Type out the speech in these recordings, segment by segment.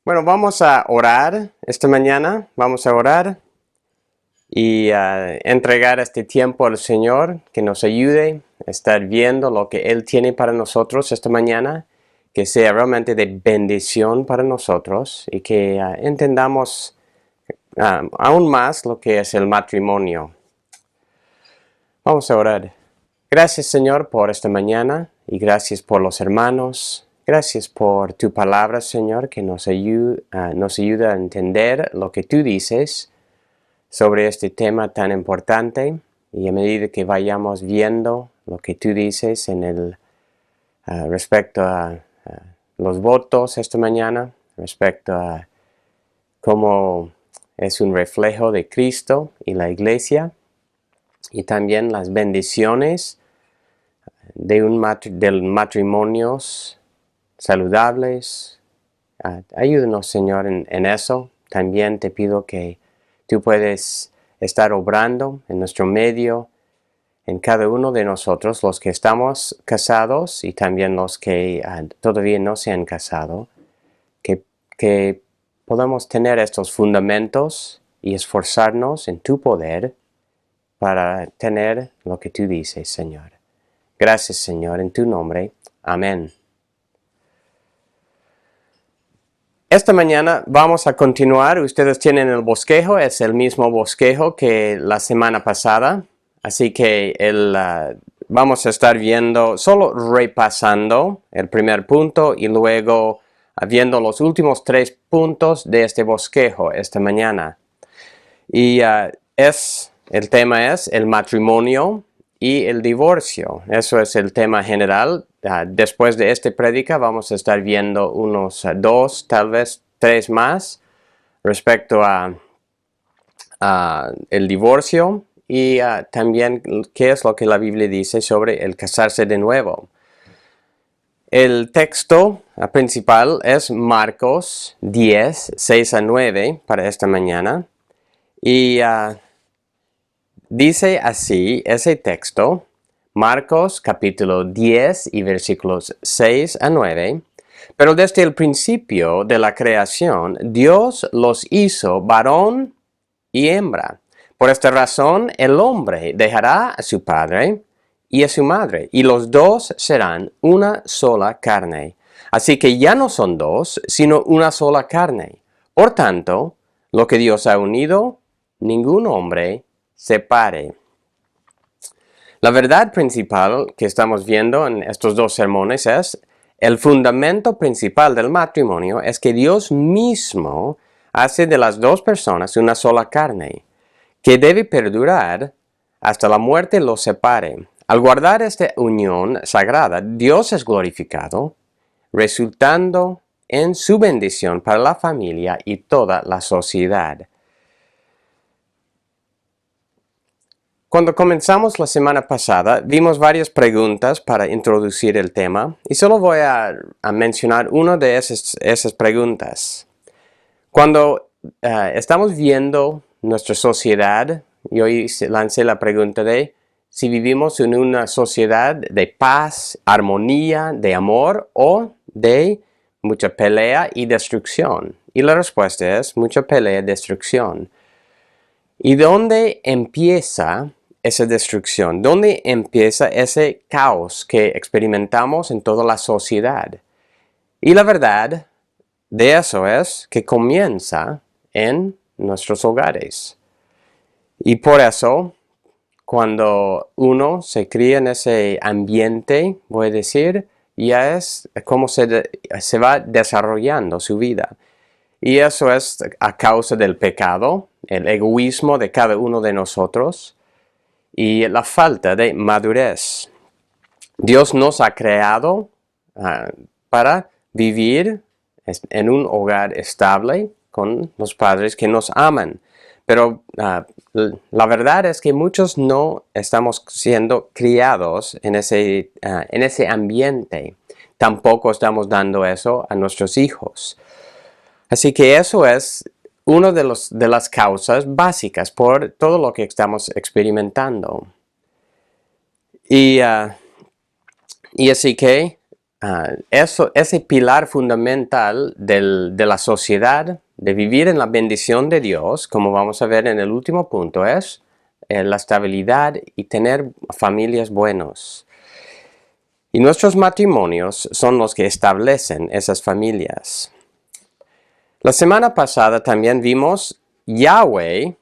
Bueno, vamos a orar esta mañana. Vamos a orar y entregar este tiempo al Señor, que nos ayude a estar viendo lo que Él tiene para nosotros esta mañana, que sea realmente de bendición para nosotros y que entendamos aún más lo que es el matrimonio. Vamos a orar. Gracias, Señor, por esta mañana y gracias por los hermanos. Gracias por tu palabra, Señor, que nos ayuda a entender lo que tú dices sobre este tema tan importante. Y a medida que vayamos viendo lo que tú dices respecto a los votos esta mañana, respecto a cómo es un reflejo de Cristo y la iglesia, y también las bendiciones de matrimonios saludables. Ayúdanos, Señor, en eso. También te pido que tú puedes estar obrando en nuestro medio, en cada uno de nosotros, los que estamos casados y también los que todavía no se han casado, que podamos tener estos fundamentos y esforzarnos en tu poder para tener lo que tú dices, Señor. Gracias, Señor, en tu nombre. Amén. Esta mañana vamos a continuar. Ustedes tienen el bosquejo, es el mismo bosquejo que la semana pasada. Así que vamos a estar viendo, solo repasando el primer punto y luego viendo los últimos 3 puntos de este bosquejo esta mañana. Y el tema es el matrimonio y el divorcio. Eso es el tema general. Después de esta prédica vamos a estar viendo unos 2, tal vez 3 más respecto a el divorcio y también qué es lo que la Biblia dice sobre el casarse de nuevo. El texto principal es Marcos 10, 6 a 9 para esta mañana. Y dice así ese texto, Marcos capítulo 10 y versículos 6 a 9. Pero desde el principio de la creación, Dios los hizo varón y hembra. Por esta razón, el hombre dejará a su padre y a su madre, y los dos serán una sola carne. Así que ya no son dos, sino una sola carne. Por tanto, lo que Dios ha unido, ningún hombre separe. La verdad principal que estamos viendo en estos 2 sermones es el fundamento principal del matrimonio es que Dios mismo hace de las 2 personas una sola carne, que debe perdurar hasta la muerte los separe. Al guardar esta unión sagrada, Dios es glorificado, resultando en su bendición para la familia y toda la sociedad. Cuando comenzamos la semana pasada, vimos varias preguntas para introducir el tema y solo voy a mencionar una de esas preguntas. Cuando estamos viendo nuestra sociedad, y hoy lancé la pregunta de si vivimos en una sociedad de paz, armonía, de amor o de mucha pelea y destrucción. Y la respuesta es mucha pelea y destrucción. ¿Y dónde empieza esa destrucción? ¿Dónde empieza ese caos que experimentamos en toda la sociedad? Y la verdad de eso es que comienza en nuestros hogares. Y por eso, cuando uno se cría en ese ambiente, voy a decir, ya es como se va desarrollando su vida. Y eso es a causa del pecado, el egoísmo de cada uno de nosotros y la falta de madurez. Dios nos ha creado para vivir en un hogar estable con los padres que nos aman. Pero la verdad es que muchos no estamos siendo criados en ese ambiente. Tampoco estamos dando eso a nuestros hijos. Así que eso es una de las causas básicas por todo lo que estamos experimentando. Y así que ese pilar fundamental de la sociedad, de vivir en la bendición de Dios, como vamos a ver en el último punto, es la estabilidad y tener familias buenos. Y nuestros matrimonios son los que establecen esas familias. La semana pasada también vimos Yahweh.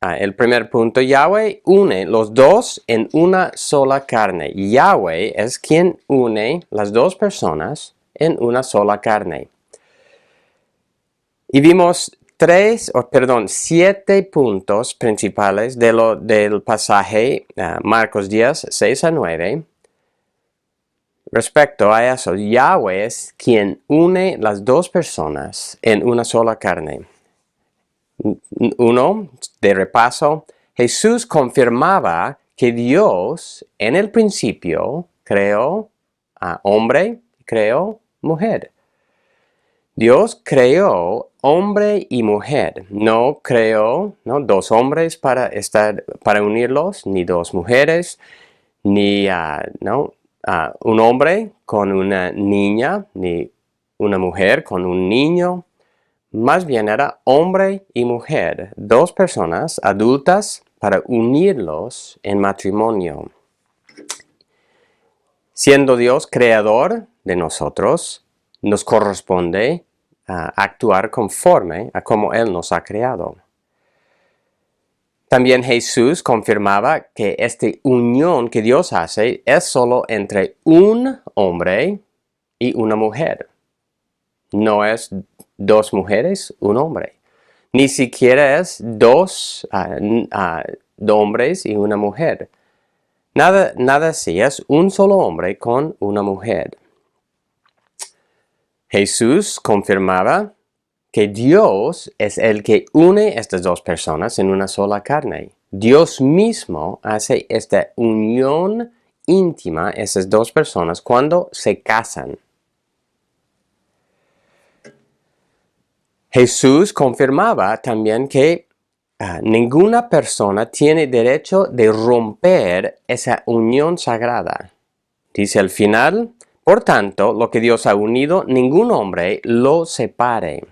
El primer punto, Yahweh une los dos en una sola carne. Yahweh es quien une las dos personas en una sola carne. Y vimos 7 puntos principales del pasaje Marcos 10, 6 a 9. Respecto a eso, Yahweh es quien une las dos personas en una sola carne. Uno, de repaso, Jesús confirmaba que Dios en el principio creó a hombre, creó mujer. Dios creó hombre y mujer. No creó dos hombres para unirlos, ni dos mujeres, ni un hombre con una niña, ni una mujer con un niño. Más bien era hombre y mujer, dos personas adultas para unirlos en matrimonio. Siendo Dios creador de nosotros, nos corresponde actuar conforme a como Él nos ha creado. También Jesús confirmaba que esta unión que Dios hace es solo entre un hombre y una mujer. No es dos mujeres, un hombre. Ni siquiera es dos hombres y una mujer. Nada así, es un solo hombre con una mujer. Jesús confirmaba que Dios es el que une estas dos personas en una sola carne. Dios mismo hace esta unión íntima, esas dos personas, cuando se casan. Jesús confirmaba también que ninguna persona tiene derecho de romper esa unión sagrada. Dice al final, por tanto, lo que Dios ha unido, ningún hombre lo separe.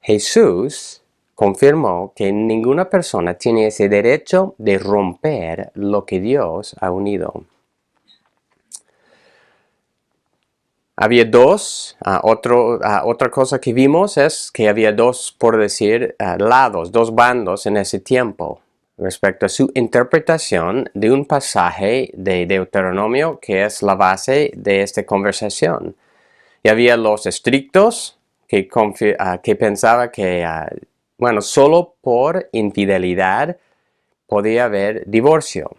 Jesús confirmó que ninguna persona tiene ese derecho de romper lo que Dios ha unido. Había otra cosa que vimos es que había dos, por decir, lados, dos bandos en ese tiempo, respecto a su interpretación de un pasaje de Deuteronomio que es la base de esta conversación. Y había los estrictos que pensaban que, solo por infidelidad podía haber divorcio.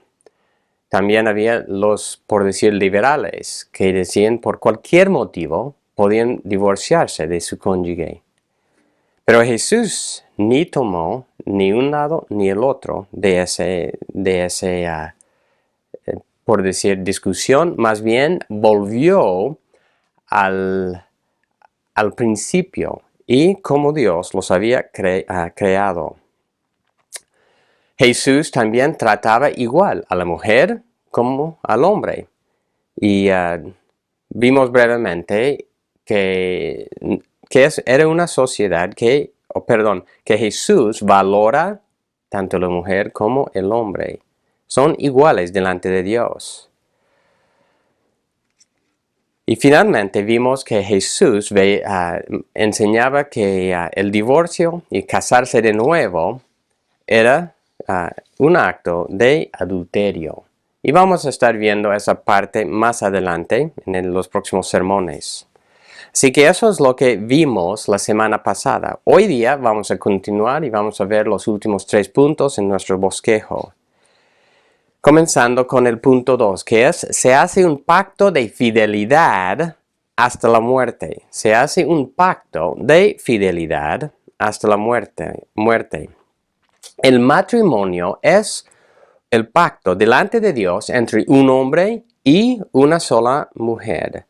También había los, por decir, liberales, que decían por cualquier motivo podían divorciarse de su cónyuge. Pero Jesús ni tomó ni un lado ni el otro de ese por decir, discusión. Más bien volvió al principio y como Dios los había creado. Jesús también trataba igual a la mujer como al hombre. Y vimos brevemente que era una sociedad que Jesús valora tanto la mujer como el hombre. Son iguales delante de Dios. Y finalmente vimos que Jesús enseñaba que el divorcio y casarse de nuevo era un acto de adulterio. Y vamos a estar viendo esa parte más adelante en los próximos sermones. Así que eso es lo que vimos la semana pasada. Hoy día vamos a continuar y vamos a ver los últimos 3 puntos en nuestro bosquejo. Comenzando con el punto 2, que es, se hace un pacto de fidelidad hasta la muerte. Se hace un pacto de fidelidad hasta la muerte. El matrimonio es el pacto delante de Dios entre un hombre y una sola mujer.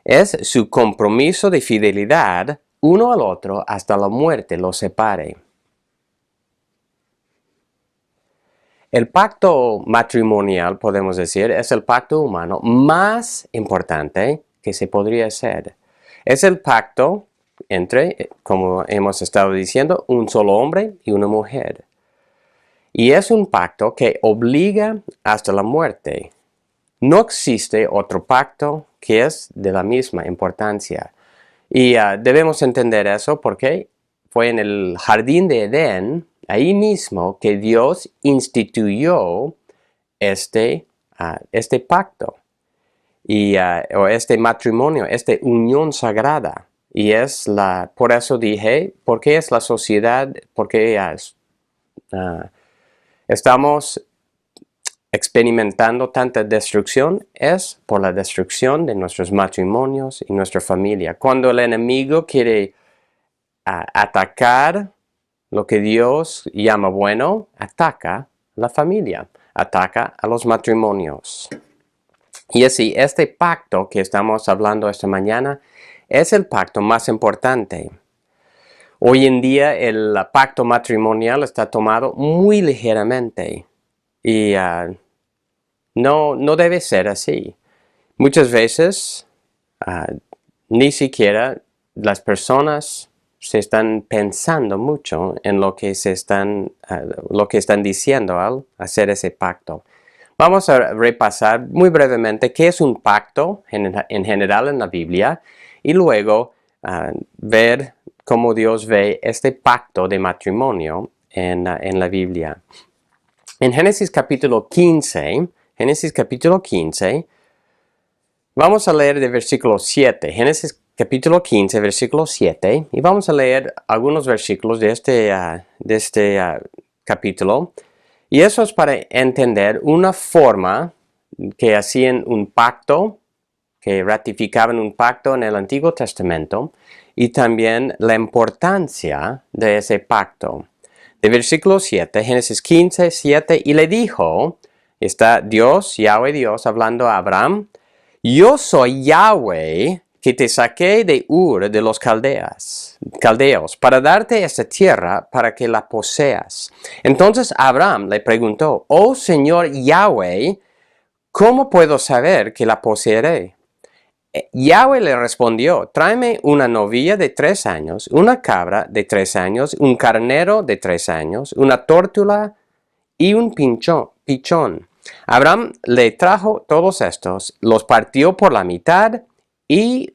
Es su compromiso de fidelidad uno al otro hasta la muerte los separe. El pacto matrimonial, podemos decir, es el pacto humano más importante que se podría hacer. Es el pacto entre, como hemos estado diciendo, un solo hombre y una mujer. Y es un pacto que obliga hasta la muerte. No existe otro pacto que es de la misma importancia. Y debemos entender eso porque fue en el jardín de Edén, ahí mismo, que Dios instituyó este pacto o este matrimonio, esta unión sagrada. Y por eso dije, ¿por qué es la sociedad? Porque estamos experimentando tanta destrucción, es por la destrucción de nuestros matrimonios y nuestra familia. Cuando el enemigo quiere atacar lo que Dios llama bueno, ataca la familia, ataca a los matrimonios. Y así, este pacto que estamos hablando esta mañana es el pacto más importante. Hoy en día el pacto matrimonial está tomado muy ligeramente y no debe ser así. Muchas veces ni siquiera las personas se están pensando mucho en lo que están diciendo al hacer ese pacto. Vamos a repasar muy brevemente qué es un pacto en general en la Biblia y luego ver cómo Dios ve este pacto de matrimonio en la Biblia. En Génesis capítulo 15, vamos a leer de versículo 7. Génesis capítulo 15, versículo 7. Y vamos a leer algunos versículos de este capítulo. Y eso es para entender una forma que hacían un pacto, que ratificaban un pacto en el Antiguo Testamento, y también la importancia de ese pacto. De versículo 7, Génesis 15, 7, y le dijo, está Dios, Yahweh Dios, hablando a Abraham, yo soy Yahweh que te saqué de Ur de los caldeos, para darte esta tierra para que la poseas. Entonces Abraham le preguntó, oh Señor Yahweh, ¿cómo puedo saber que la poseeré? Yahweh le respondió, tráeme una novilla de 3 años, una cabra de 3 años, un carnero de 3 años, una tórtola y un pichón. Abraham le trajo todos estos, los partió por la mitad y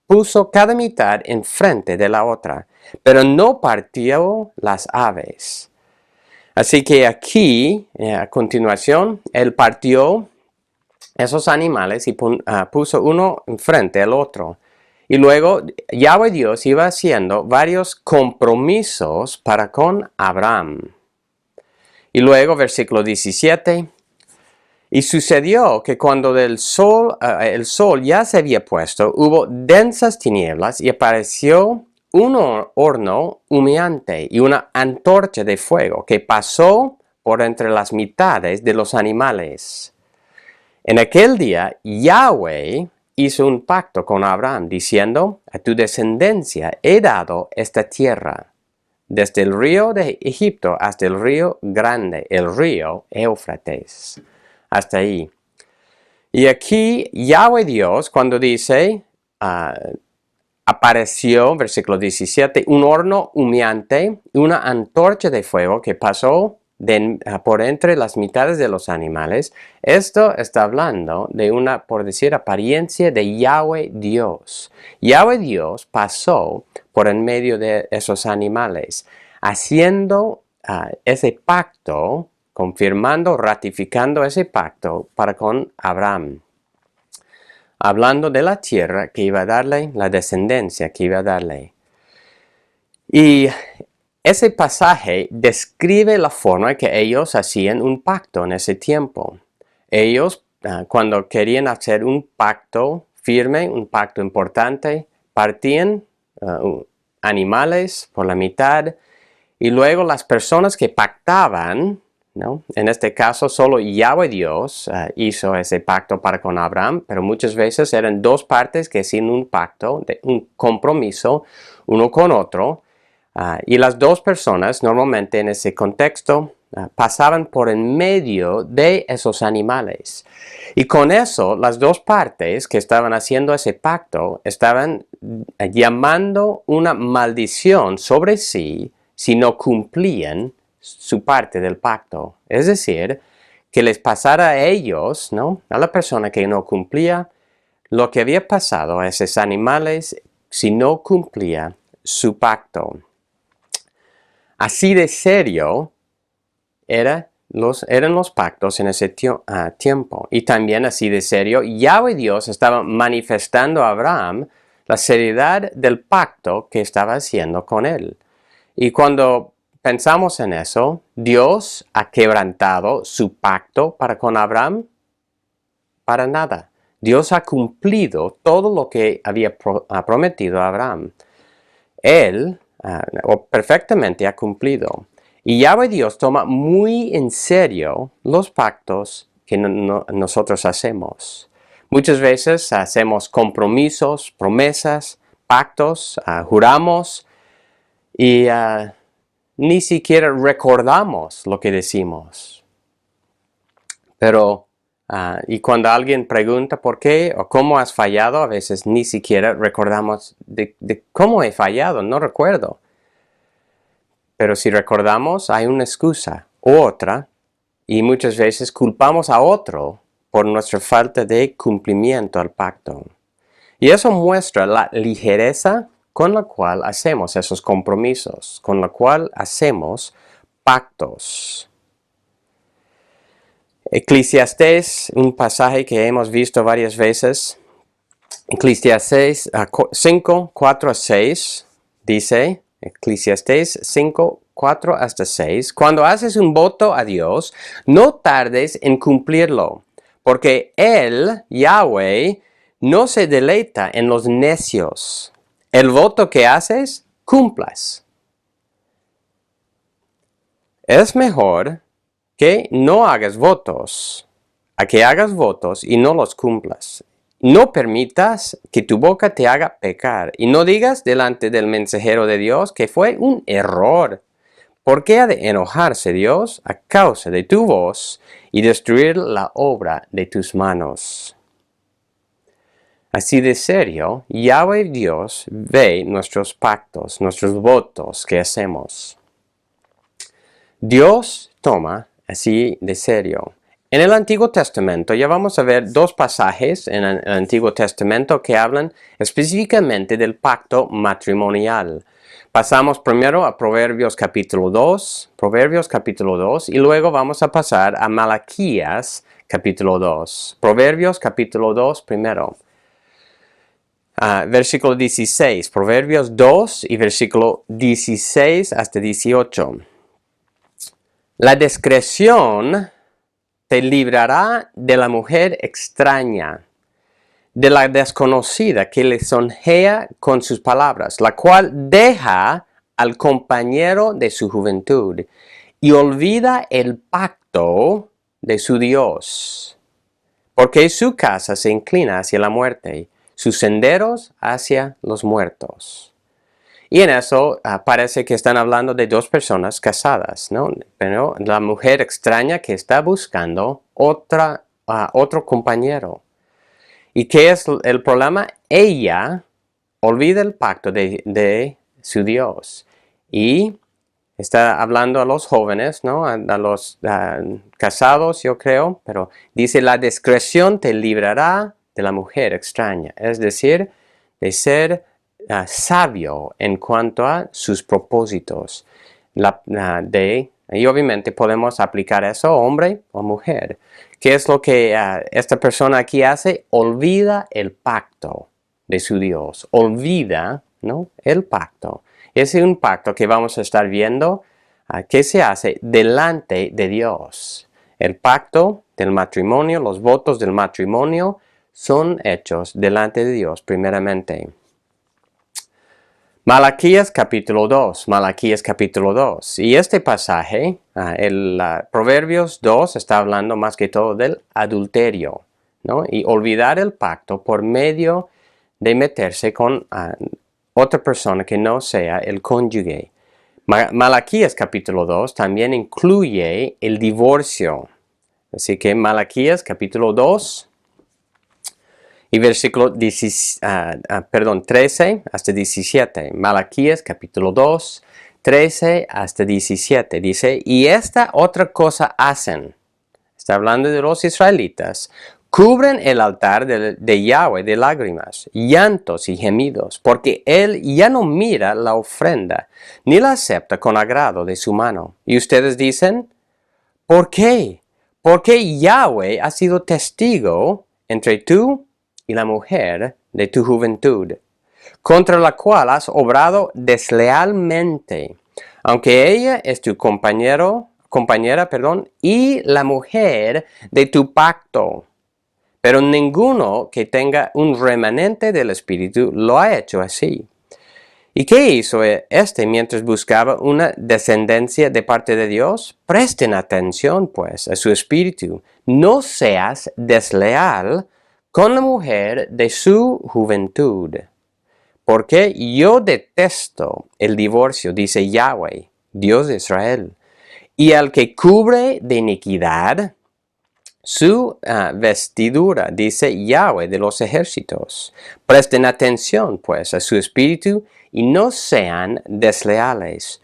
puso cada mitad enfrente de la otra, pero no partió las aves. Así que aquí, a continuación, él partió esos animales y puso uno enfrente del otro. Y luego Yahweh Dios iba haciendo varios compromisos para con Abraham. Y luego versículo 17. Y sucedió que cuando el sol ya se había puesto, hubo densas tinieblas y apareció un horno humeante y una antorcha de fuego que pasó por entre las mitades de los animales. En aquel día, Yahweh hizo un pacto con Abraham, diciendo, a tu descendencia he dado esta tierra, desde el río de Egipto hasta el río grande, el río Éufrates. Hasta ahí. Y aquí, Yahweh Dios, cuando dice, apareció, versículo 17, un horno humeante, una antorcha de fuego que pasó por entre las mitades de los animales. Esto está hablando de una, por decir, apariencia de Yahweh Dios. Yahweh Dios pasó por en medio de esos animales, haciendo ese pacto, confirmando, ratificando ese pacto para con Abraham. Hablando de la tierra que iba a darle, la descendencia que iba a darle. Y ese pasaje describe la forma que ellos hacían un pacto en ese tiempo. Ellos, cuando querían hacer un pacto firme, un pacto importante, partían animales por la mitad y luego las personas que pactaban, ¿no? En este caso solo Yahweh Dios hizo ese pacto para con Abraham, pero muchas veces eran dos partes que hacían un pacto, un compromiso uno con otro. Y las dos personas normalmente en ese contexto pasaban por en medio de esos animales. Y con eso, las dos partes que estaban haciendo ese pacto estaban llamando una maldición sobre sí si no cumplían su parte del pacto. Es decir, que les pasara a ellos, ¿no? A la persona que no cumplía lo que había pasado a esos animales si no cumplía su pacto. Así de serio eran los pactos en ese tiempo. Y también así de serio, Yahweh Dios estaba manifestando a Abraham la seriedad del pacto que estaba haciendo con él. Y cuando pensamos en eso, ¿Dios ha quebrantado su pacto para con Abraham? Para nada. Dios ha cumplido todo lo que había prometido a Abraham. Él perfectamente ha cumplido. Y Yahweh Dios toma muy en serio los pactos que nosotros hacemos. Muchas veces hacemos compromisos, promesas, pactos, juramos y ni siquiera recordamos lo que decimos. Pero, y cuando alguien pregunta por qué o cómo has fallado, a veces ni siquiera recordamos de cómo he fallado, no recuerdo. Pero si recordamos, hay una excusa u otra, y muchas veces culpamos a otro por nuestra falta de cumplimiento al pacto. Y eso muestra la ligereza con la cual hacemos esos compromisos, con la cual hacemos pactos. Eclesiastés, un pasaje que hemos visto varias veces. Eclesiastés 5, 4 a 6 dice, Eclesiastés 5, 4 hasta 6, cuando haces un voto a Dios, no tardes en cumplirlo, porque Él, Yahweh, no se deleita en los necios. El voto que haces, cumplas. Es mejor que no hagas votos, a que hagas votos y no los cumplas. No permitas que tu boca te haga pecar y no digas delante del mensajero de Dios que fue un error. ¿Por qué ha de enojarse Dios a causa de tu voz y destruir la obra de tus manos? Así de serio, Yahweh Dios ve nuestros pactos, nuestros votos que hacemos. Dios toma así de serio. En el Antiguo Testamento ya vamos a ver dos pasajes en el Antiguo Testamento que hablan específicamente del pacto matrimonial. Pasamos primero a Proverbios capítulo 2, y luego vamos a pasar a Malaquías capítulo 2. Proverbios capítulo 2 primero. Versículo 16, Proverbios 2 y versículo 16 hasta 18. La discreción te librará de la mujer extraña, de la desconocida que lisonjea con sus palabras, la cual deja al compañero de su juventud y olvida el pacto de su Dios, porque su casa se inclina hacia la muerte, sus senderos hacia los muertos. Y en eso parece que están hablando de dos personas casadas, ¿no? Pero la mujer extraña que está buscando otro compañero. ¿Y qué es el problema? Ella olvida el pacto de su Dios. Y está hablando a los jóvenes, ¿no? A los casados, yo creo. Pero dice, la discreción te librará de la mujer extraña. Es decir, de ser sabio en cuanto a sus propósitos. Y obviamente podemos aplicar eso hombre o mujer. ¿Qué es lo que esta persona aquí hace? Olvida el pacto de su Dios. Olvida, ¿no? El pacto. Ese es un pacto que vamos a estar viendo que se hace delante de Dios. El pacto del matrimonio, los votos del matrimonio son hechos delante de Dios primeramente. Malaquías capítulo 2, Y este pasaje, Proverbios 2, está hablando más que todo del adulterio, ¿no? Y olvidar el pacto por medio de meterse con otra persona que no sea el cónyuge. Malaquías capítulo 2 también incluye el divorcio. Así que Malaquías capítulo 2 y versículo 13 hasta 17. Malaquías capítulo 2, 13 hasta 17. Dice, y esta otra cosa hacen. Está hablando de los israelitas. Cubren el altar de Yahweh de lágrimas, llantos y gemidos, porque Él ya no mira la ofrenda, ni la acepta con agrado de su mano. Y ustedes dicen, ¿por qué? Porque Yahweh ha sido testigo entre tú y la mujer de tu juventud, contra la cual has obrado deslealmente, aunque ella es tu compañera, y la mujer de tu pacto. Pero ninguno que tenga un remanente del Espíritu lo ha hecho así. ¿Y qué hizo este mientras buscaba una descendencia de parte de Dios? Presten atención, pues, a su espíritu. No seas desleal con la mujer de su juventud. Porque yo detesto el divorcio, dice Yahweh, Dios de Israel. Y al que cubre de iniquidad su vestidura, dice Yahweh de los ejércitos. Presten atención, pues, a su espíritu y no sean desleales.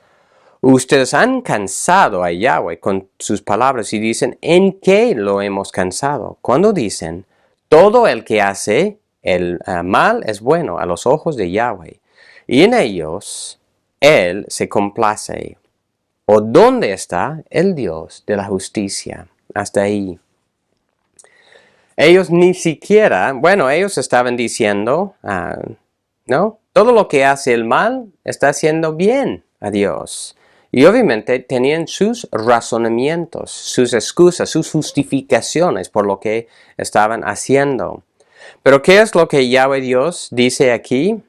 Ustedes han cansado a Yahweh con sus palabras y dicen, ¿en qué lo hemos cansado? Cuando dicen, todo el que hace el mal es bueno a los ojos de Yahweh, y en ellos Él se complace. ¿O dónde está el Dios de la justicia? Hasta ahí. Ellos ni siquiera, ellos estaban diciendo, ¿no? Todo lo que hace el mal está haciendo bien a Dios. Y obviamente tenían sus razonamientos, sus excusas, sus justificaciones por lo que estaban haciendo. Pero ¿qué es lo que Yahweh Dios dice aquí?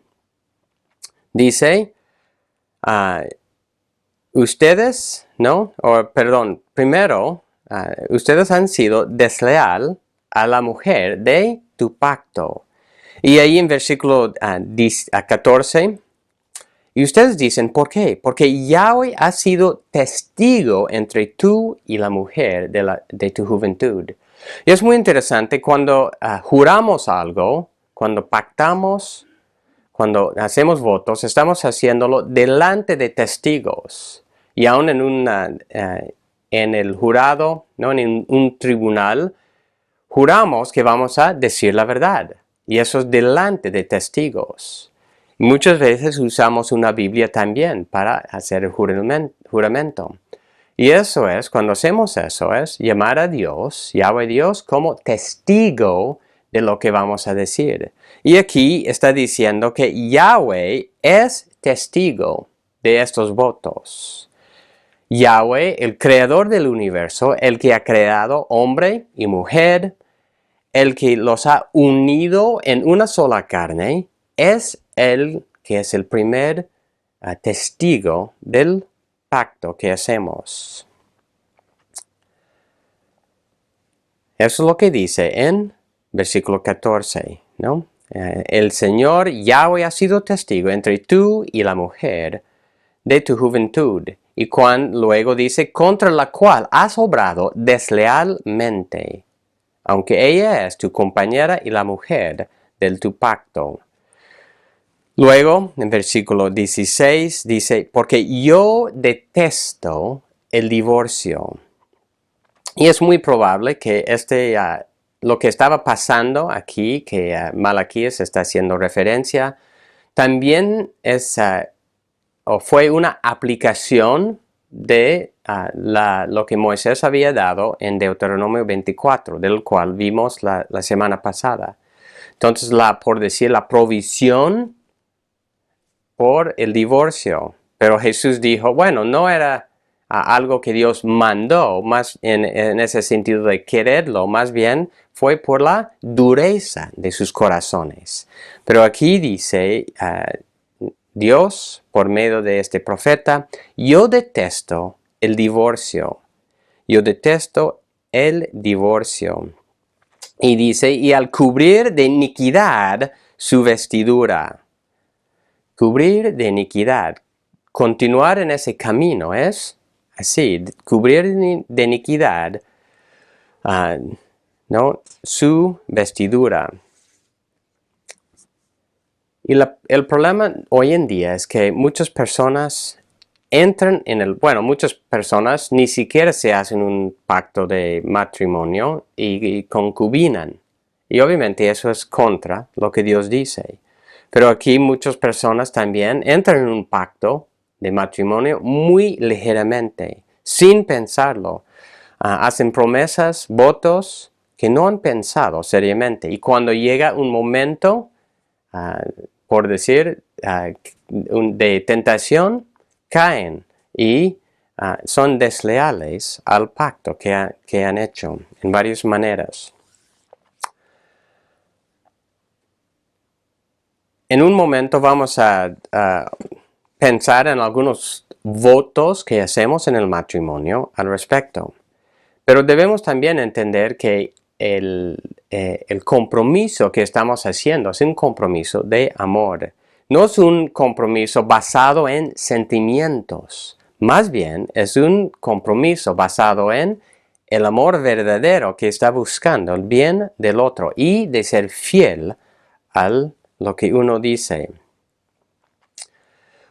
Dice, ustedes, ¿no? Primero, ustedes han sido desleal a la mujer de tu pacto. Y ahí en versículo 14, y ustedes dicen, ¿por qué? Porque Yahweh ha sido testigo entre tú y la mujer de tu juventud. Y es muy interesante cuando juramos algo, cuando pactamos, cuando hacemos votos, estamos haciéndolo delante de testigos. Y aún en el jurado, ¿no? En un tribunal, juramos que vamos a decir la verdad. Y eso es delante de testigos. Muchas veces usamos una Biblia también para hacer el juramento. Y eso es, cuando hacemos eso, es llamar a Dios, Yahweh Dios, como testigo de lo que vamos a decir. Y aquí está diciendo que Yahweh es testigo de estos votos. Yahweh, el creador del universo, el que ha creado hombre y mujer, el que los ha unido en una sola carne, es el que es el primer testigo del pacto que hacemos. Eso es lo que dice en versículo 14, ¿no? El Señor Yahweh ha sido testigo entre tú y la mujer de tu juventud. Y luego dice, contra la cual has obrado deslealmente, aunque ella es tu compañera y la mujer de tu pacto. Luego, en versículo 16, dice, porque yo detesto el divorcio. Y es muy probable que lo que estaba pasando aquí, que Malaquías está haciendo referencia, también fue una aplicación de lo que Moisés había dado en Deuteronomio 24, del cual vimos la semana pasada. Entonces, por decir, la provisión por el divorcio. Pero Jesús dijo, bueno, no era algo que Dios mandó, más en ese sentido de quererlo, más bien fue por la dureza de sus corazones. Pero aquí dice Dios, por medio de este profeta, yo detesto el divorcio. Yo detesto el divorcio. Y dice, y al cubrir de iniquidad su vestidura. Cubrir de iniquidad. continuar en ese camino es así, cubrir de iniquidad ¿no? Su vestidura. Y el problema hoy en día es que muchas personas entran muchas personas ni siquiera se hacen un pacto de matrimonio y concubinan. Y obviamente eso es contra lo que Dios dice. Pero aquí muchas personas también entran en un pacto de matrimonio muy ligeramente, sin pensarlo. Hacen promesas, votos que no han pensado seriamente. Y cuando llega un momento, por decir, de tentación, caen y son desleales al pacto que han hecho en varias maneras. En un momento vamos a pensar en algunos votos que hacemos en el matrimonio al respecto. Pero debemos también entender que el compromiso que estamos haciendo es un compromiso de amor. No es un compromiso basado en sentimientos. Más bien es un compromiso basado en el amor verdadero que está buscando el bien del otro y de ser fiel a lo que uno dice.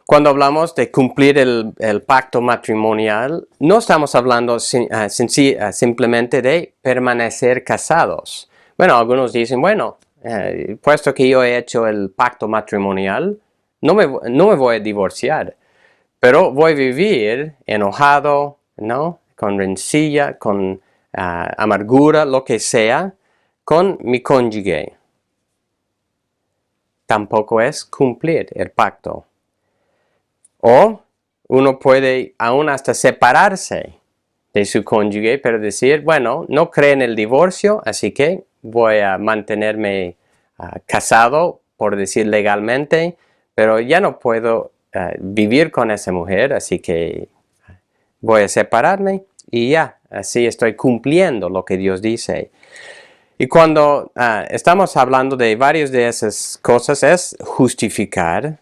Cuando hablamos de cumplir el pacto matrimonial, no estamos hablando simplemente de permanecer casados. Bueno, algunos dicen, bueno, puesto que yo he hecho el pacto matrimonial, no me voy a divorciar, pero voy a vivir enojado, ¿no? Con rencilla, con amargura, lo que sea, con mi cónyuge. Tampoco es cumplir el pacto. O uno puede aún hasta separarse de su cónyuge, pero decir, bueno, no creo en el divorcio, así que voy a mantenerme casado, por decir legalmente, pero ya no puedo vivir con esa mujer, así que voy a separarme y ya, así estoy cumpliendo lo que Dios dice. Y cuando estamos hablando de varias de esas cosas, es justificar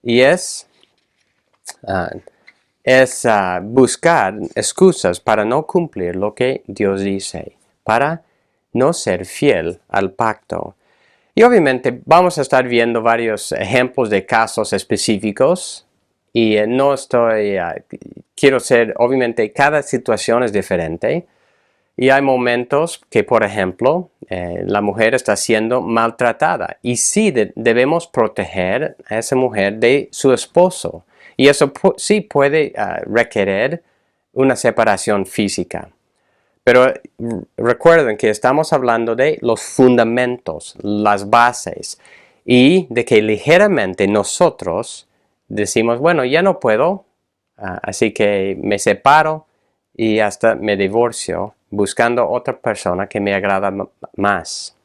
y es buscar excusas para no cumplir lo que Dios dice, para no ser fiel al pacto. Y obviamente vamos a estar viendo varios ejemplos de casos específicos y obviamente cada situación es diferente. Y hay momentos que, por ejemplo, la mujer está siendo maltratada y sí debemos proteger a esa mujer de su esposo. Y eso sí puede requerir una separación física. Pero recuerden que estamos hablando de los fundamentos, las bases, y de que ligeramente nosotros decimos, bueno, ya no puedo, así que me separo y hasta me divorcio buscando otra persona que me agrada más.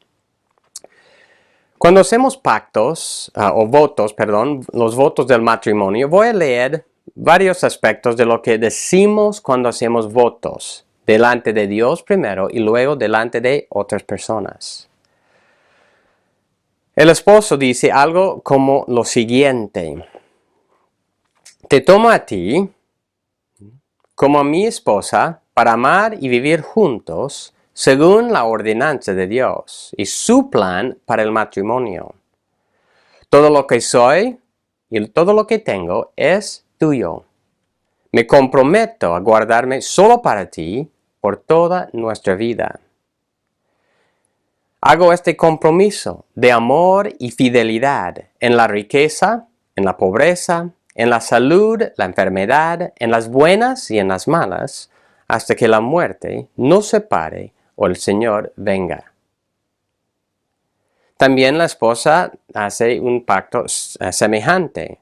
Cuando hacemos pactos, los votos del matrimonio, voy a leer varios aspectos de lo que decimos cuando hacemos votos, delante de Dios primero y luego delante de otras personas. El esposo dice algo como lo siguiente: te tomo a ti como a mi esposa para amar y vivir juntos según la ordenanza de Dios y su plan para el matrimonio. Todo lo que soy y todo lo que tengo es tuyo. Me comprometo a guardarme solo para ti por toda nuestra vida. Hago este compromiso de amor y fidelidad en la riqueza, en la pobreza, en la salud, la enfermedad, en las buenas y en las malas, hasta que la muerte nos separe o el Señor venga. También la esposa hace un pacto semejante.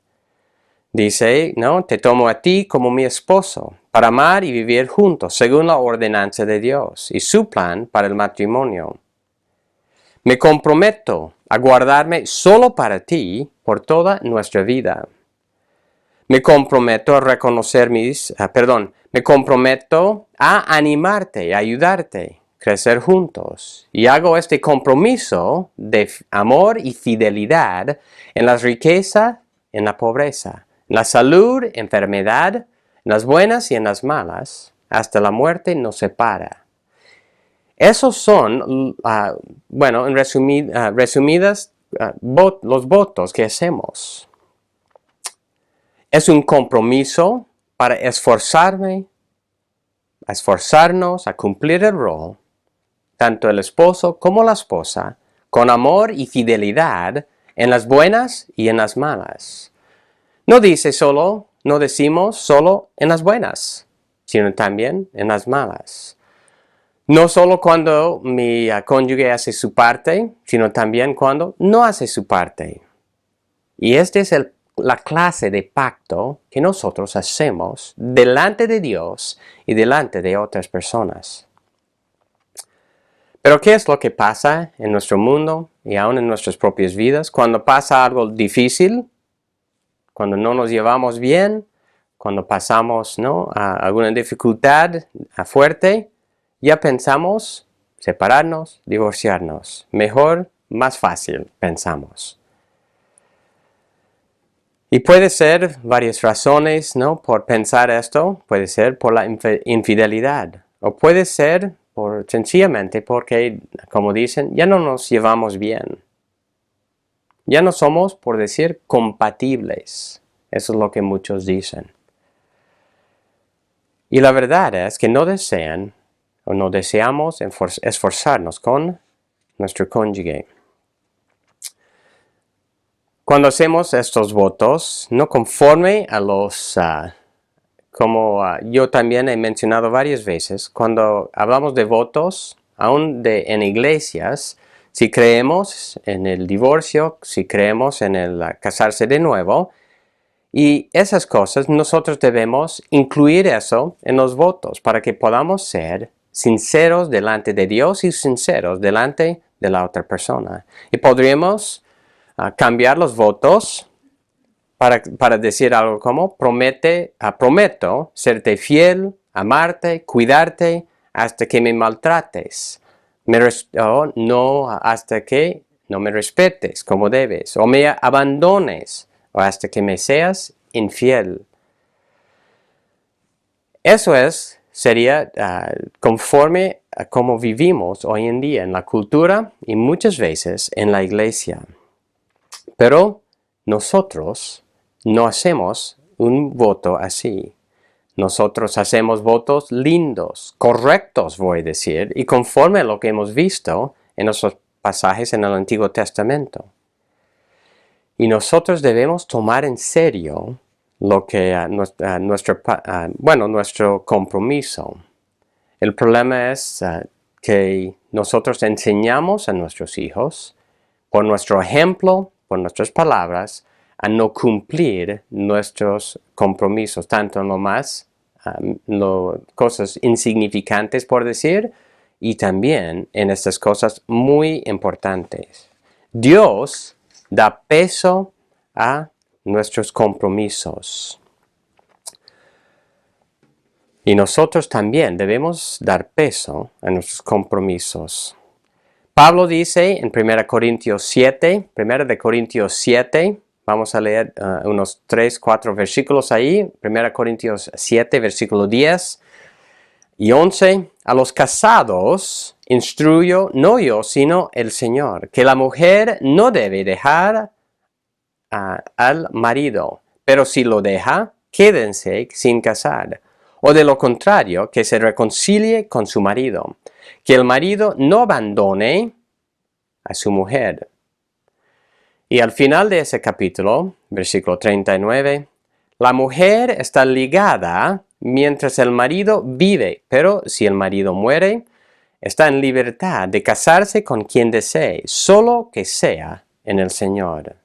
Dice, no, te tomo a ti como mi esposo, para amar y vivir juntos, según la ordenanza de Dios y su plan para el matrimonio. Me comprometo a guardarme solo para ti por toda nuestra vida. Me comprometo a me comprometo a animarte, a ayudarte, crecer juntos. Y hago este compromiso de amor y fidelidad en las riquezas, en la pobreza, En la salud, enfermedad, en las buenas y en las malas, hasta la muerte nos separa. Esos son, en resumidas, los votos que hacemos. Es un compromiso para esforzarnos a cumplir el rol, tanto el esposo como la esposa, con amor y fidelidad en las buenas y en las malas. No decimos solo en las buenas, sino también en las malas. No solo cuando mi cónyuge hace su parte, sino también cuando no hace su parte. Y esta es la clase de pacto que nosotros hacemos delante de Dios y delante de otras personas. Pero ¿qué es lo que pasa en nuestro mundo y aún en nuestras propias vidas? Cuando pasa algo difícil, cuando no nos llevamos bien, cuando pasamos a alguna dificultad fuerte, ya pensamos separarnos, divorciarnos. Mejor, más fácil, pensamos. Y puede ser varias razones, por pensar esto. Puede ser por la infidelidad. O puede ser sencillamente porque, como dicen, ya no nos llevamos bien. Ya no somos, por decir, compatibles. Eso es lo que muchos dicen. Y la verdad es que no deseamos esforzarnos con nuestro cónyuge. Cuando hacemos estos votos, no conforme a los, como yo también he mencionado varias veces, cuando hablamos de votos, aún en iglesias, si creemos en el divorcio, si creemos en el casarse de nuevo, y esas cosas, nosotros debemos incluir eso en los votos para que podamos ser sinceros delante de Dios y sinceros delante de la otra persona. Y podríamos cambiar los votos para decir algo como prometo serte fiel, amarte, cuidarte hasta que me maltrates. No hasta que no me respetes como debes o me abandones o hasta que me seas infiel. Eso sería conforme a cómo vivimos hoy en día en la cultura y muchas veces en la iglesia. Pero nosotros no hacemos un voto así. Nosotros hacemos votos lindos, correctos voy a decir, y conforme a lo que hemos visto en nuestros pasajes en el Antiguo Testamento. Y nosotros debemos tomar en serio lo que nuestro compromiso. El problema es que nosotros enseñamos a nuestros hijos, por nuestro ejemplo, por nuestras palabras, a no cumplir nuestros compromisos, tanto en cosas insignificantes por decir, y también en estas cosas muy importantes. Dios da peso a nuestros compromisos. Y nosotros también debemos dar peso a nuestros compromisos. Pablo dice en 1 Corintios 7, vamos a leer unos 3-4 versículos ahí, 1 Corintios 7, versículo 10 y 11, a los casados instruyo, no yo, sino el Señor, que la mujer no debe dejar al marido, pero si lo deja, quédense sin casar. O de lo contrario, que se reconcilie con su marido, que el marido no abandone a su mujer. Y al final de ese capítulo, versículo 39, la mujer está ligada mientras el marido vive, pero si el marido muere, está en libertad de casarse con quien desee, solo que sea en el Señor.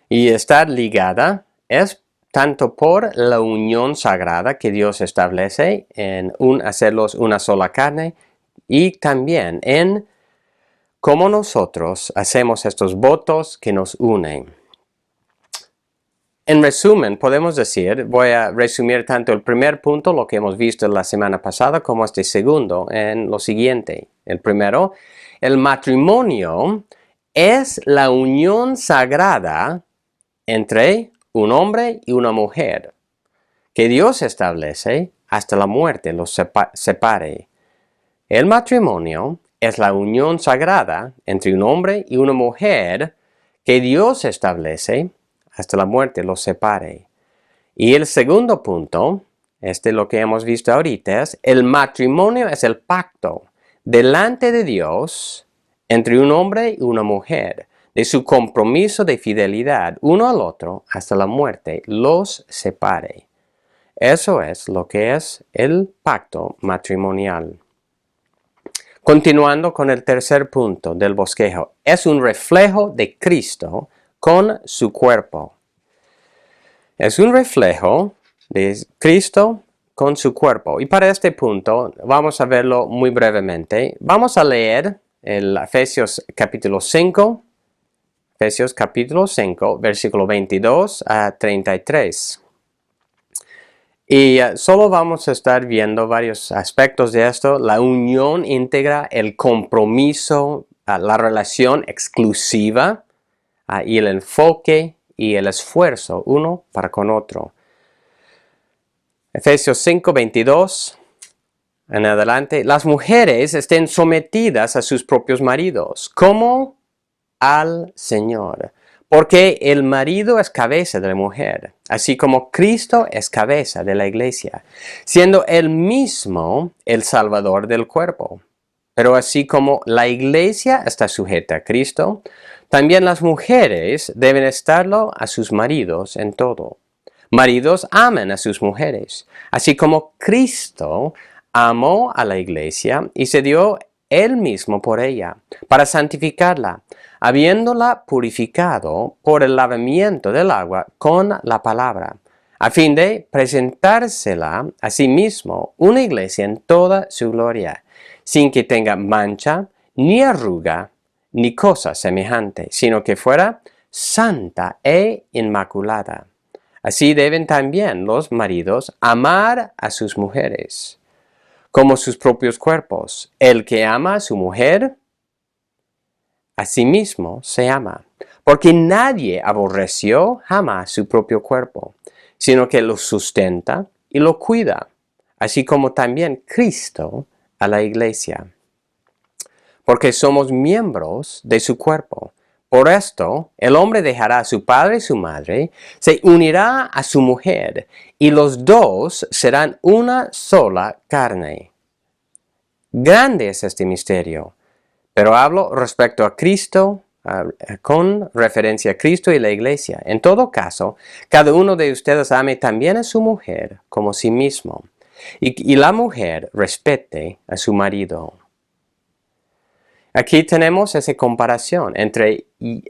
Y estar ligada es tanto por la unión sagrada que Dios establece en hacerlos una sola carne, y también en cómo nosotros hacemos estos votos que nos unen. En resumen, podemos decir, voy a resumir tanto el primer punto, lo que hemos visto la semana pasada, como este segundo, en lo siguiente. El primero, el matrimonio es la unión sagrada entre un hombre y una mujer, que Dios establece hasta la muerte los separe. El matrimonio es la unión sagrada entre un hombre y una mujer que Dios establece hasta la muerte los separe. Y el segundo punto, lo que hemos visto ahorita, es el matrimonio es el pacto delante de Dios entre un hombre y una mujer, de su compromiso de fidelidad uno al otro hasta la muerte los separe. Eso es lo que es el pacto matrimonial. Continuando con el tercer punto del bosquejo, es un reflejo de Cristo con su cuerpo. Es un reflejo de Cristo con su cuerpo. Y para este punto, vamos a verlo muy brevemente. Vamos a leer el Efesios capítulo 5, versículo 22 a 33. Y solo vamos a estar viendo varios aspectos de esto: la unión íntegra, el compromiso, la relación exclusiva y el enfoque y el esfuerzo uno para con otro. Efesios 5, 22 en adelante. Las mujeres estén sometidas a sus propios maridos, como al Señor. Porque el marido es cabeza de la mujer, así como Cristo es cabeza de la iglesia, siendo él mismo el Salvador del cuerpo. Pero así como la iglesia está sujeta a Cristo, también las mujeres deben estarlo a sus maridos en todo. Maridos, amen a sus mujeres, así como Cristo amó a la iglesia y se dio él mismo por ella, para santificarla, habiéndola purificado por el lavamiento del agua con la palabra, a fin de presentársela a sí mismo una iglesia en toda su gloria, sin que tenga mancha, ni arruga, ni cosa semejante, sino que fuera santa e inmaculada. Así deben también los maridos amar a sus mujeres como sus propios cuerpos. El que ama a su mujer, a sí mismo se ama, porque nadie aborreció jamás su propio cuerpo, sino que lo sustenta y lo cuida, así como también Cristo a la iglesia, porque somos miembros de su cuerpo. Por esto, el hombre dejará a su padre y su madre, se unirá a su mujer, y los dos serán una sola carne. Grande es este misterio, pero hablo respecto a Cristo, con referencia a Cristo y la iglesia. En todo caso, cada uno de ustedes ame también a su mujer como a sí mismo, y la mujer respete a su marido. Aquí tenemos esa comparación entre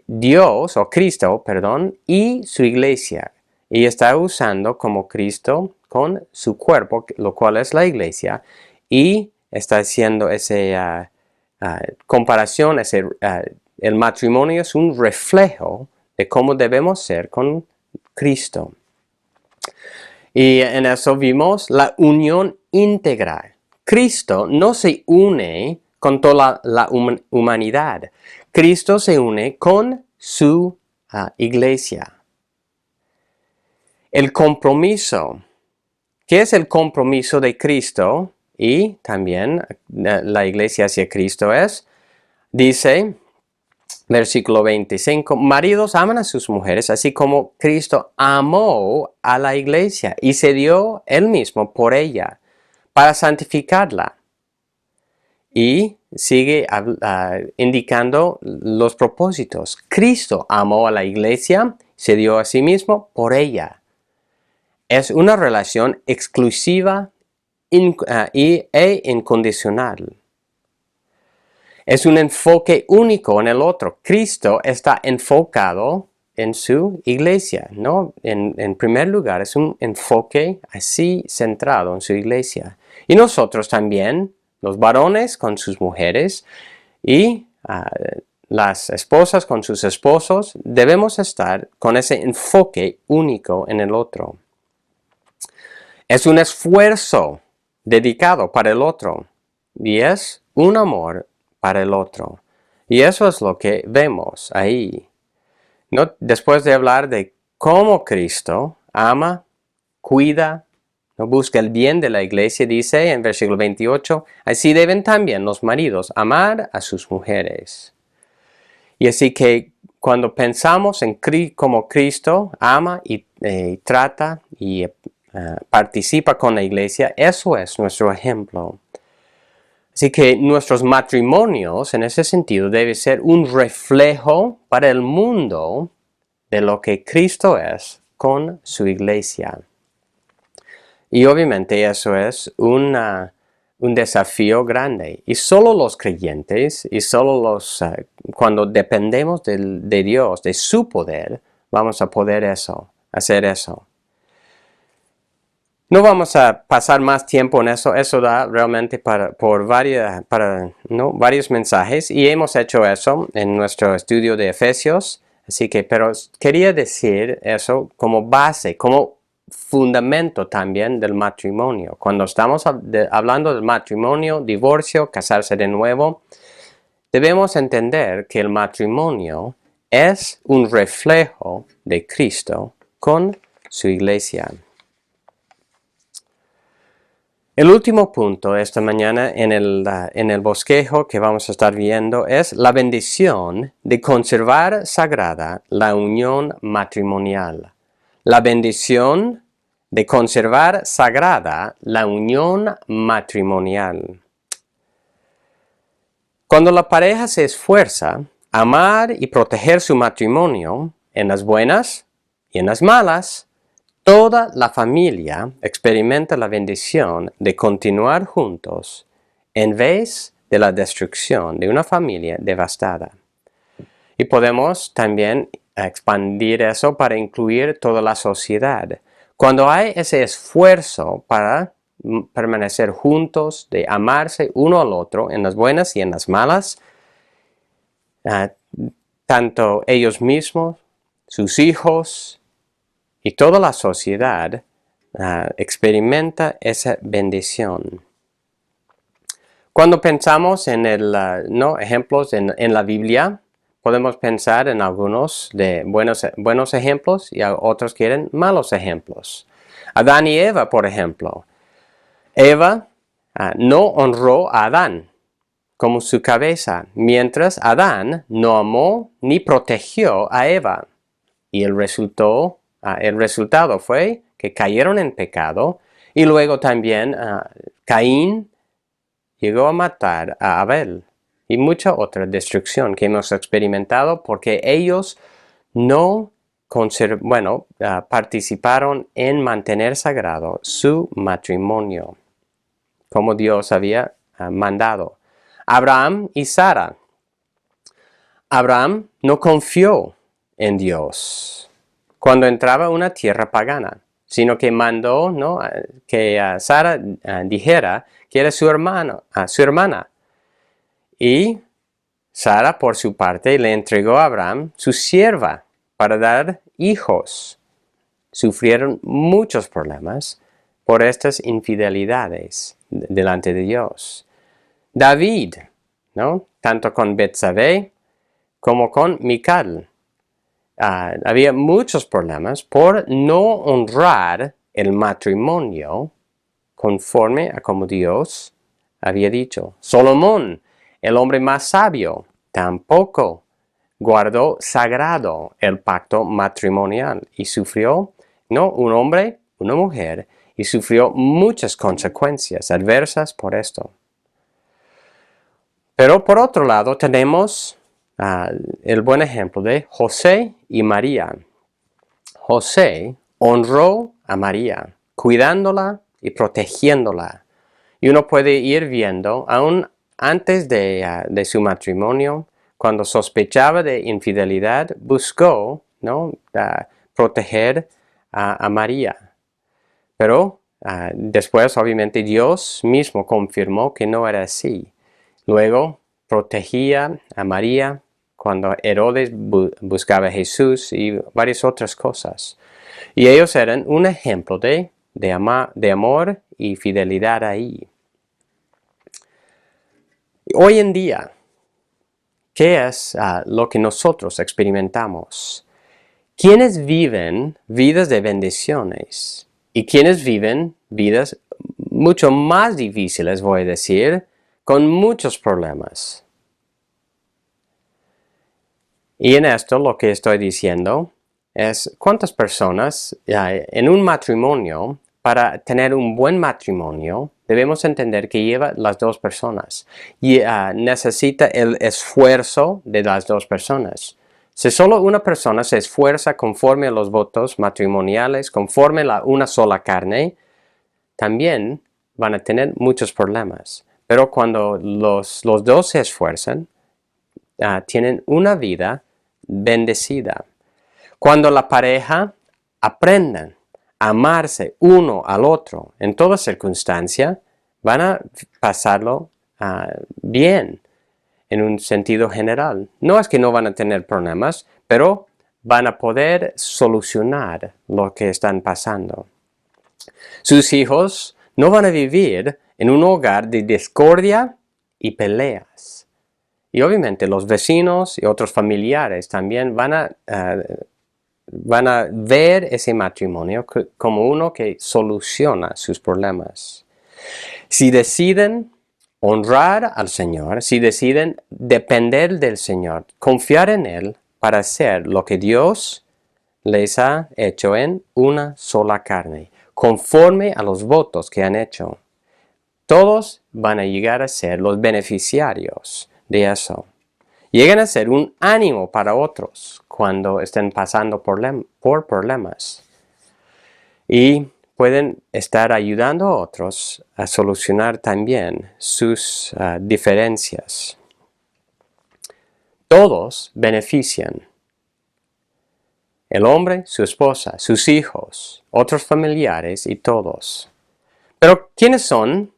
Dios, o Cristo, perdón, y su iglesia. Y está usando como Cristo con su cuerpo, lo cual es la iglesia, y está haciendo esa comparación. El matrimonio es un reflejo de cómo debemos ser con Cristo. Y en eso vimos la unión íntegra. Cristo no se une con toda la humanidad. Cristo se une con su iglesia. El compromiso. ¿Qué es el compromiso de Cristo y también la iglesia hacia Cristo? Dice, versículo 25, maridos aman a sus mujeres, así como Cristo amó a la iglesia y se dio él mismo por ella, para santificarla. Y sigue indicando los propósitos. Cristo amó a la iglesia, se dio a sí mismo por ella. Es una relación exclusiva e incondicional. Es un enfoque único en el otro. Cristo está enfocado en su iglesia, ¿no? En primer lugar, es un enfoque así centrado en su iglesia. Y nosotros también, los varones con sus mujeres y las esposas con sus esposos, debemos estar con ese enfoque único en el otro. Es un esfuerzo dedicado para el otro y es un amor para el otro. Y eso es lo que vemos ahí. ¿No? Después de hablar de como Cristo ama, cuida, no busca el bien de la iglesia, dice en versículo 28, así deben también los maridos amar a sus mujeres. Y así que cuando pensamos en como Cristo ama y trata y participa con la iglesia, eso es nuestro ejemplo. Así que nuestros matrimonios en ese sentido deben ser un reflejo para el mundo de lo que Cristo es con su iglesia. Y obviamente eso es un desafío grande. Y solo los creyentes y solo cuando dependemos de Dios, de su poder, vamos a poder hacer eso. No vamos a pasar más tiempo en eso. Eso da realmente por varios mensajes. Y hemos hecho eso en nuestro estudio de Efesios. Así que, pero quería decir eso como base, como fundamento también del matrimonio. Cuando estamos hablando del matrimonio, divorcio, casarse de nuevo, debemos entender que el matrimonio es un reflejo de Cristo con su iglesia. El último punto esta mañana en el bosquejo que vamos a estar viendo es la bendición de conservar sagrada la unión matrimonial. La bendición de conservar sagrada la unión matrimonial. Cuando la pareja se esfuerza a amar y proteger su matrimonio en las buenas y en las malas, toda la familia experimenta la bendición de continuar juntos en vez de la destrucción de una familia devastada. Y podemos también expandir eso para incluir toda la sociedad. Cuando hay ese esfuerzo para permanecer juntos, de amarse uno al otro en las buenas y en las malas, tanto ellos mismos, sus hijos y toda la sociedad experimenta esa bendición. Cuando pensamos en ejemplos en la Biblia, podemos pensar en algunos de buenos ejemplos y otros quieren malos ejemplos. Adán y Eva, por ejemplo. Eva no honró a Adán como su cabeza, mientras Adán no amó ni protegió a Eva. Y el resultado fue que cayeron en pecado y luego también Caín llegó a matar a Abel y mucha otra destrucción que hemos experimentado porque ellos no participaron en mantener sagrado su matrimonio como Dios había mandado. Abraham y Sara. Abraham no confió en Dios cuando entraba a una tierra pagana, sino que mandó que Sara dijera que era su hermana. Y Sara, por su parte, le entregó a Abraham su sierva para dar hijos. Sufrieron muchos problemas por estas infidelidades delante de Dios. David, tanto con Betsabé como con Mical. Había muchos problemas por no honrar el matrimonio conforme a como Dios había dicho. Salomón, el hombre más sabio, tampoco guardó sagrado el pacto matrimonial y sufrió, un hombre, una mujer, y sufrió muchas consecuencias adversas por esto. Pero por otro lado tenemos el buen ejemplo de José y María. José honró a María, cuidándola y protegiéndola. Y uno puede ir viendo, aún antes de su matrimonio, cuando sospechaba de infidelidad, buscó proteger a María. Pero después, obviamente, Dios mismo confirmó que no era así. Luego, protegía a María cuando Herodes buscaba a Jesús y varias otras cosas. Y ellos eran un ejemplo de amor y fidelidad ahí. Hoy en día, ¿qué es lo que nosotros experimentamos? quienes viven vidas de bendiciones y quienes viven vidas mucho más difíciles, voy a decir, con muchos problemas. Y en esto lo que estoy diciendo es cuántas personas en un matrimonio, para tener un buen matrimonio, debemos entender que lleva las dos personas y necesita el esfuerzo de las dos personas. Si solo una persona se esfuerza conforme a los votos matrimoniales, conforme a una sola carne, también van a tener muchos problemas. Pero cuando los dos se esfuerzan, tienen una vida bendecida. Cuando la pareja aprendan a amarse uno al otro en toda circunstancia, van a pasarlo bien en un sentido general. No es que no van a tener problemas, pero van a poder solucionar lo que están pasando. Sus hijos no van a vivir en un hogar de discordia y peleas. Y obviamente los vecinos y otros familiares también van a ver ese matrimonio como uno que soluciona sus problemas. Si deciden honrar al Señor, si deciden depender del Señor, confiar en Él para hacer lo que Dios les ha hecho en una sola carne, conforme a los votos que han hecho, todos van a llegar a ser los beneficiarios de eso. Llegan a ser un ánimo para otros cuando estén pasando por problemas. Y pueden estar ayudando a otros a solucionar también sus diferencias. Todos benefician. El hombre, su esposa, sus hijos, otros familiares y todos. Pero ¿quiénes son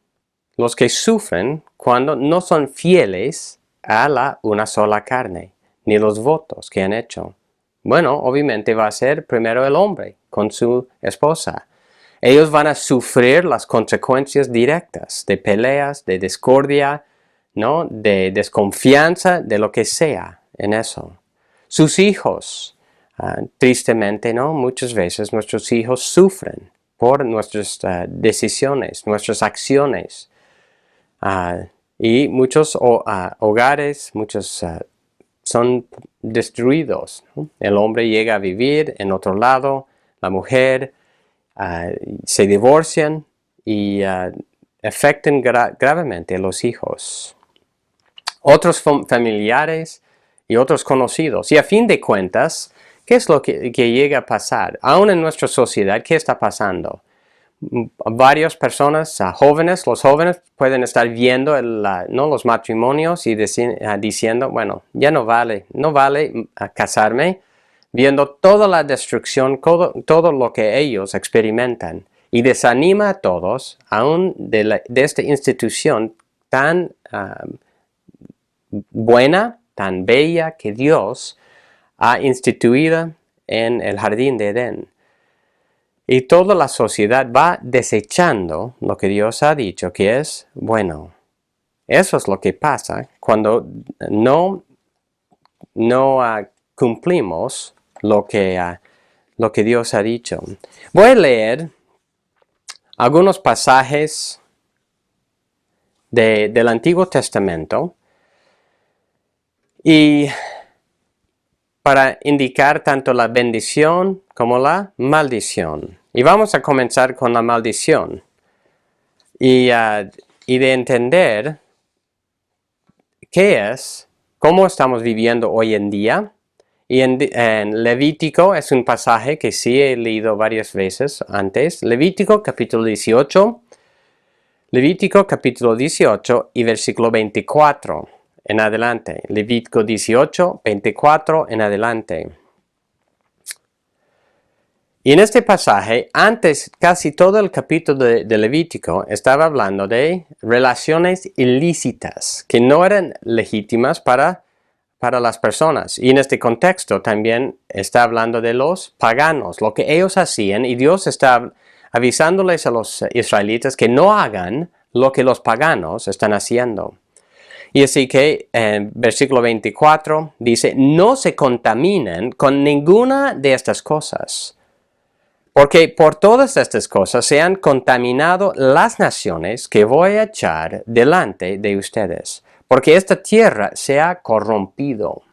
los que sufren cuando no son fieles a una sola carne, ni los votos que han hecho? Bueno, obviamente va a ser primero el hombre con su esposa. Ellos van a sufrir las consecuencias directas de peleas, de discordia, ¿no? De desconfianza, de lo que sea en eso. Sus hijos, tristemente, ¿no? Muchas veces nuestros hijos sufren por nuestras decisiones, nuestras acciones. Y muchos hogares, muchos son destruidos, ¿no? El hombre llega a vivir en otro lado, la mujer se divorcian y afectan gravemente a los hijos, otros familiares y otros conocidos. Y a fin de cuentas, ¿qué es lo que llega a pasar? Aún en nuestra sociedad, ¿qué está pasando? Varias personas, los jóvenes pueden estar viendo los matrimonios y diciendo, bueno, ya no vale casarme, viendo toda la destrucción, todo lo que ellos experimentan, y desanima a todos, aún de esta institución tan buena, tan bella que Dios ha instituido en el jardín de Edén. Y toda la sociedad va desechando lo que Dios ha dicho que es bueno. Eso es lo que pasa cuando no cumplimos lo que Dios ha dicho. Voy a leer algunos pasajes del Antiguo Testamento y para indicar tanto la bendición como la maldición. Y vamos a comenzar con la maldición y de entender cómo estamos viviendo hoy en día. Y en Levítico es un pasaje que sí he leído varias veces antes. Levítico capítulo 18. Levítico capítulo 18 y versículo 24 en adelante. Levítico 18, 24 en adelante. Y en este pasaje, antes casi todo el capítulo de Levítico estaba hablando de relaciones ilícitas que no eran legítimas para las personas. Y en este contexto también está hablando de los paganos, lo que ellos hacían, y Dios está avisándoles a los israelitas que no hagan lo que los paganos están haciendo. Y así que en versículo 24 dice, no se contaminen con ninguna de estas cosas, porque por todas estas cosas se han contaminado las naciones que voy a echar delante de ustedes, porque esta tierra se ha corrompido.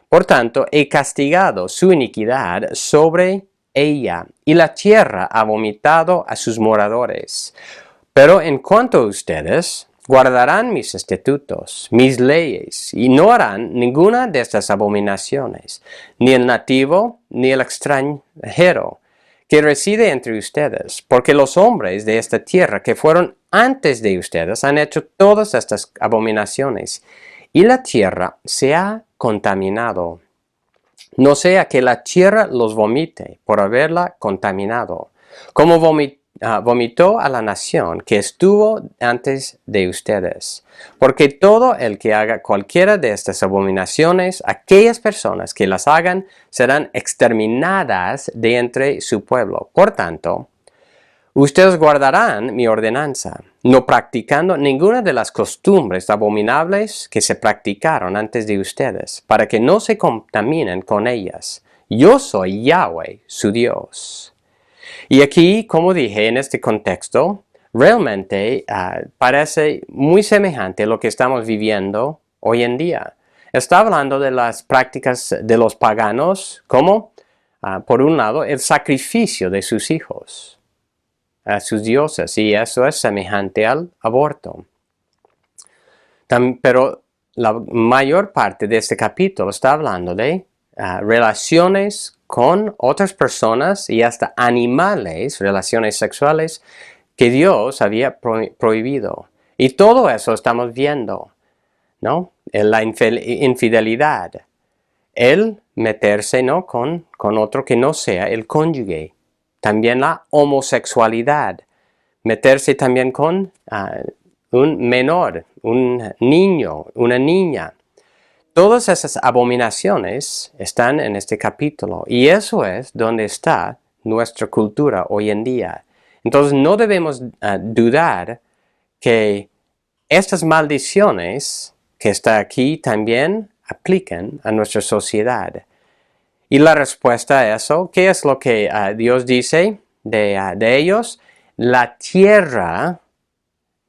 Por tanto, he castigado su iniquidad sobre ella, y la tierra ha vomitado a sus moradores. Pero en cuanto a ustedes, guardarán mis estatutos, mis leyes, y no harán ninguna de estas abominaciones, ni el nativo, ni el extranjero, que reside entre ustedes, porque los hombres de esta tierra que fueron antes de ustedes han hecho todas estas abominaciones, y la tierra se ha contaminado. No sea que la tierra los vomite por haberla contaminado, como vomitó a la nación que estuvo antes de ustedes. Porque todo el que haga cualquiera de estas abominaciones, aquellas personas que las hagan serán exterminadas de entre su pueblo. Por tanto, ustedes guardarán mi ordenanza, no practicando ninguna de las costumbres abominables que se practicaron antes de ustedes, para que no se contaminen con ellas. Yo soy Yahweh, su Dios. Y aquí, como dije en este contexto, realmente parece muy semejante a lo que estamos viviendo hoy en día. Está hablando de las prácticas de los paganos, como, por un lado, el sacrificio de sus hijos a sus dioses, y eso es semejante al aborto. Pero la mayor parte de este capítulo está hablando de relaciones con otras personas y hasta animales, relaciones sexuales que Dios había prohibido. Y todo eso estamos viendo, ¿no? La infidelidad, el meterse, ¿no?, con otro que no sea el cónyuge. También la homosexualidad, meterse también con un menor, un niño, una niña. Todas esas abominaciones están en este capítulo, y eso es donde está nuestra cultura hoy en día. Entonces no debemos dudar que estas maldiciones que está aquí también aplican a nuestra sociedad. Y la respuesta a eso, ¿qué es lo que Dios dice de ellos? La tierra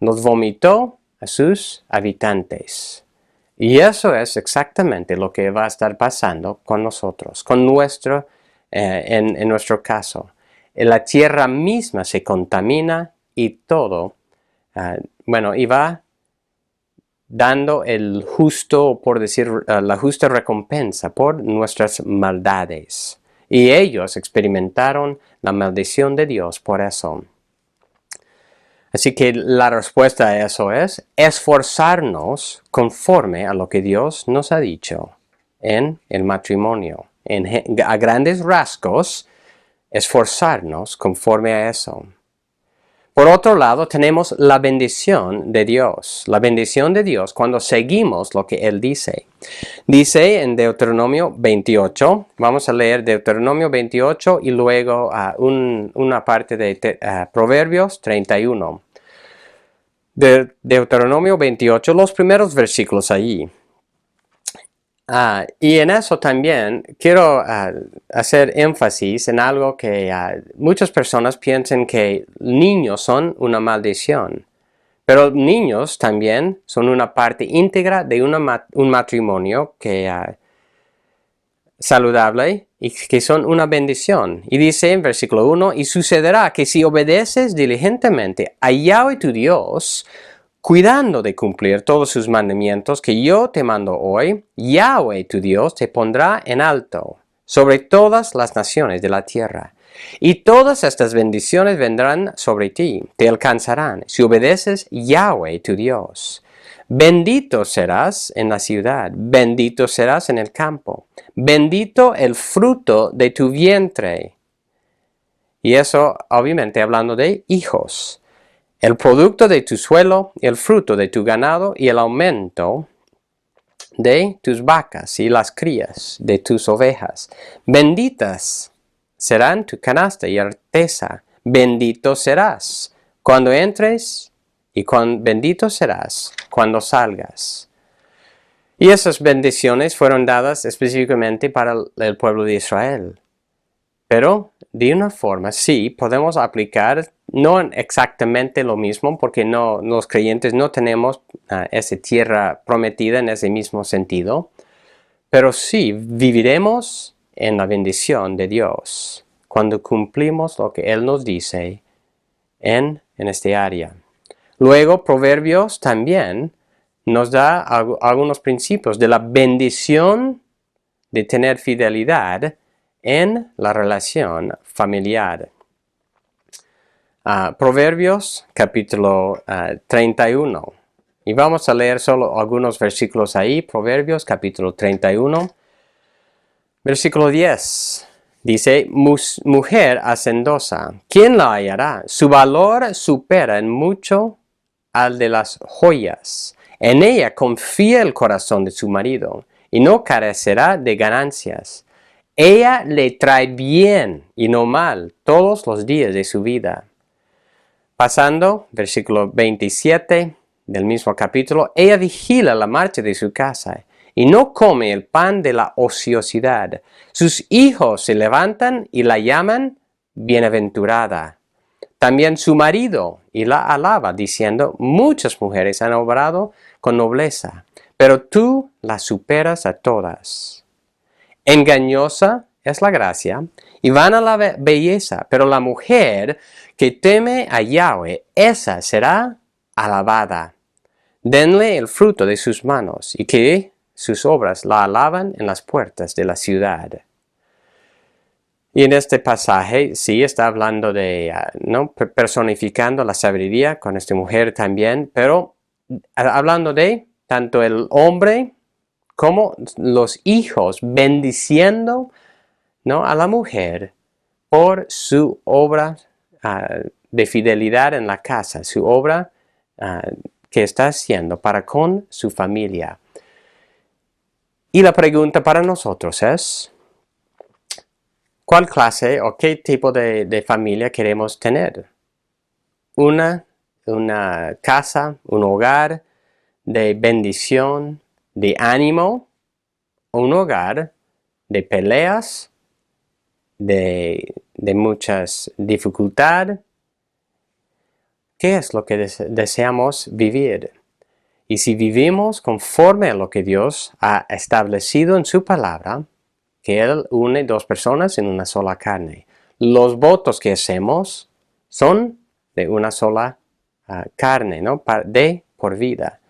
los vomitó a sus habitantes. Y eso es exactamente lo que va a estar pasando con nosotros, con en nuestro caso. La tierra misma se contamina y todo, y va dando el justo, por decir, la justa recompensa por nuestras maldades. Y ellos experimentaron la maldición de Dios por eso. Así que la respuesta a eso es esforzarnos conforme a lo que Dios nos ha dicho en el matrimonio. A grandes rasgos, esforzarnos conforme a eso. Por otro lado, tenemos la bendición de Dios. La bendición de Dios cuando seguimos lo que Él dice. Dice en Deuteronomio 28, vamos a leer Deuteronomio 28 y luego una parte de Proverbios 31. De Deuteronomio 28, los primeros versículos allí. Y en eso también quiero hacer énfasis en algo que muchas personas piensan que niños son una maldición. Pero niños también son una parte íntegra de un matrimonio saludable y que son una bendición. Y dice en versículo 1, y sucederá que si obedeces diligentemente a Yahweh tu Dios, cuidando de cumplir todos sus mandamientos que yo te mando hoy, Yahweh tu Dios te pondrá en alto sobre todas las naciones de la tierra. Y todas estas bendiciones vendrán sobre ti, te alcanzarán, si obedeces Yahweh tu Dios. Bendito serás en la ciudad, bendito serás en el campo, bendito el fruto de tu vientre. Y eso obviamente hablando de hijos. El producto de tu suelo, el fruto de tu ganado y el aumento de tus vacas y las crías de tus ovejas. Benditas serán tu canasta y arteza. Bendito serás cuando entres y bendito serás cuando salgas. Y esas bendiciones fueron dadas específicamente para el pueblo de Israel. Pero de una forma sí podemos aplicar, no exactamente lo mismo, porque los creyentes no tenemos esa tierra prometida en ese mismo sentido, pero sí viviremos en la bendición de Dios cuando cumplimos lo que Él nos dice en este área. Luego, Proverbios también nos da algunos principios de la bendición de tener fidelidad en la relación familiar. Proverbios capítulo 31. Y vamos a leer solo algunos versículos ahí. Proverbios capítulo 31, versículo 10. Dice, mujer hacendosa, ¿quién la hallará? Su valor supera en mucho al de las joyas. En ella confía el corazón de su marido y no carecerá de ganancias. Ella le trae bien y no mal todos los días de su vida. Pasando, versículo 27 del mismo capítulo, ella vigila la marcha de su casa y no come el pan de la ociosidad. Sus hijos se levantan y la llaman bienaventurada. También su marido y la alaba, diciendo, muchas mujeres han obrado con nobleza, pero tú la superas a todas. Engañosa es la gracia y vana la belleza, pero la mujer que teme a Yahweh, esa será alabada. Denle el fruto de sus manos y que sus obras la alaban en las puertas de la ciudad. Y en este pasaje sí está hablando de, personificando la sabiduría con esta mujer también, pero hablando de tanto el hombre como los hijos bendiciendo, a la mujer por su obra de fidelidad en la casa, su obra que está haciendo para con su familia. Y la pregunta para nosotros es, ¿cuál clase o qué tipo de familia queremos tener? Una casa, un hogar de bendición, de ánimo, un hogar de peleas, de muchas dificultades. ¿Qué es lo que deseamos vivir? Y si vivimos conforme a lo que Dios ha establecido en su palabra, que Él une dos personas en una sola carne. Los votos que hacemos son de una sola carne, de por vida.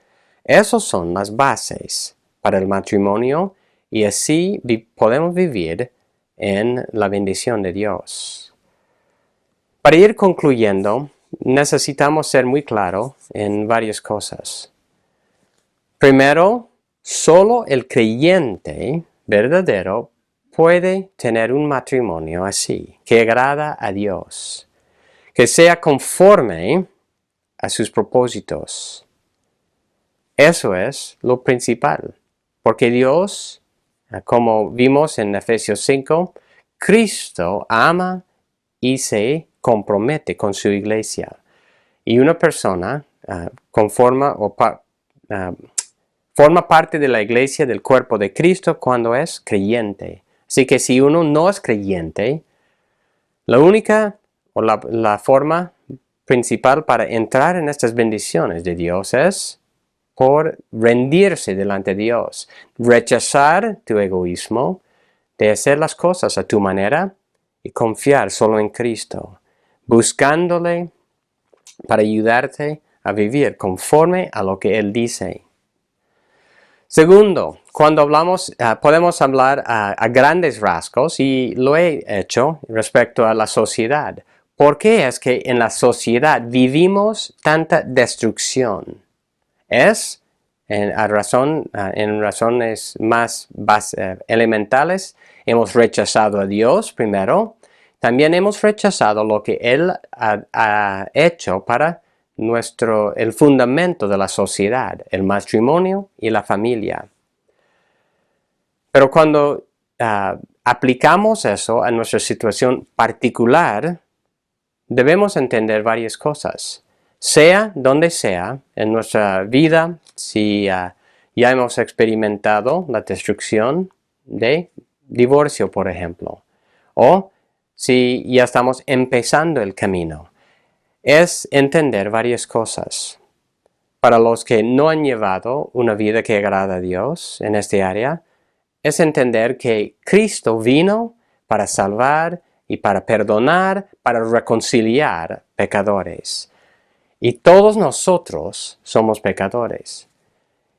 Esas son las bases para el matrimonio y así podemos vivir en la bendición de Dios. Para ir concluyendo, necesitamos ser muy claros en varias cosas. Primero, solo el creyente verdadero puede tener un matrimonio así, que agrada a Dios, que sea conforme a sus propósitos. Eso es lo principal, porque Dios, como vimos en Efesios 5, Cristo ama y se compromete con su iglesia. Y una persona forma parte de la iglesia del cuerpo de Cristo cuando es creyente. Así que si uno no es creyente, la única o la forma principal para entrar en estas bendiciones de Dios es por rendirse delante de Dios, rechazar tu egoísmo, de hacer las cosas a tu manera y confiar solo en Cristo, buscándole para ayudarte a vivir conforme a lo que Él dice. Segundo, cuando hablamos, podemos hablar a grandes rasgos, y lo he hecho respecto a la sociedad. ¿Por qué es que en la sociedad vivimos tanta destrucción? Es en razones más elementales. Hemos rechazado a Dios primero. También hemos rechazado lo que Él ha hecho para el fundamento de la sociedad, el matrimonio y la familia. Pero cuando aplicamos eso a nuestra situación particular, debemos entender varias cosas. Sea donde sea en nuestra vida, si ya hemos experimentado la destrucción de divorcio, por ejemplo, o si ya estamos empezando el camino. Es entender varias cosas. Para los que no han llevado una vida que agrada a Dios en este área, es entender que Cristo vino para salvar y para perdonar, para reconciliar pecadores. Y todos nosotros somos pecadores.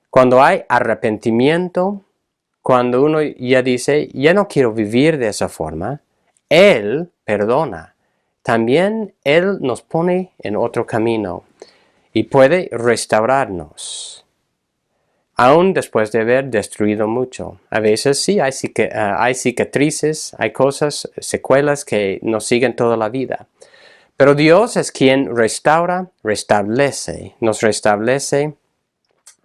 Cuando hay arrepentimiento, cuando uno ya dice, ya no quiero vivir de esa forma, Él perdona. También Él nos pone en otro camino y puede restaurarnos, aún después de haber destruido mucho. A veces sí, hay cicatrices, hay cosas, secuelas que nos siguen toda la vida. Pero Dios es quien restaura, nos restablece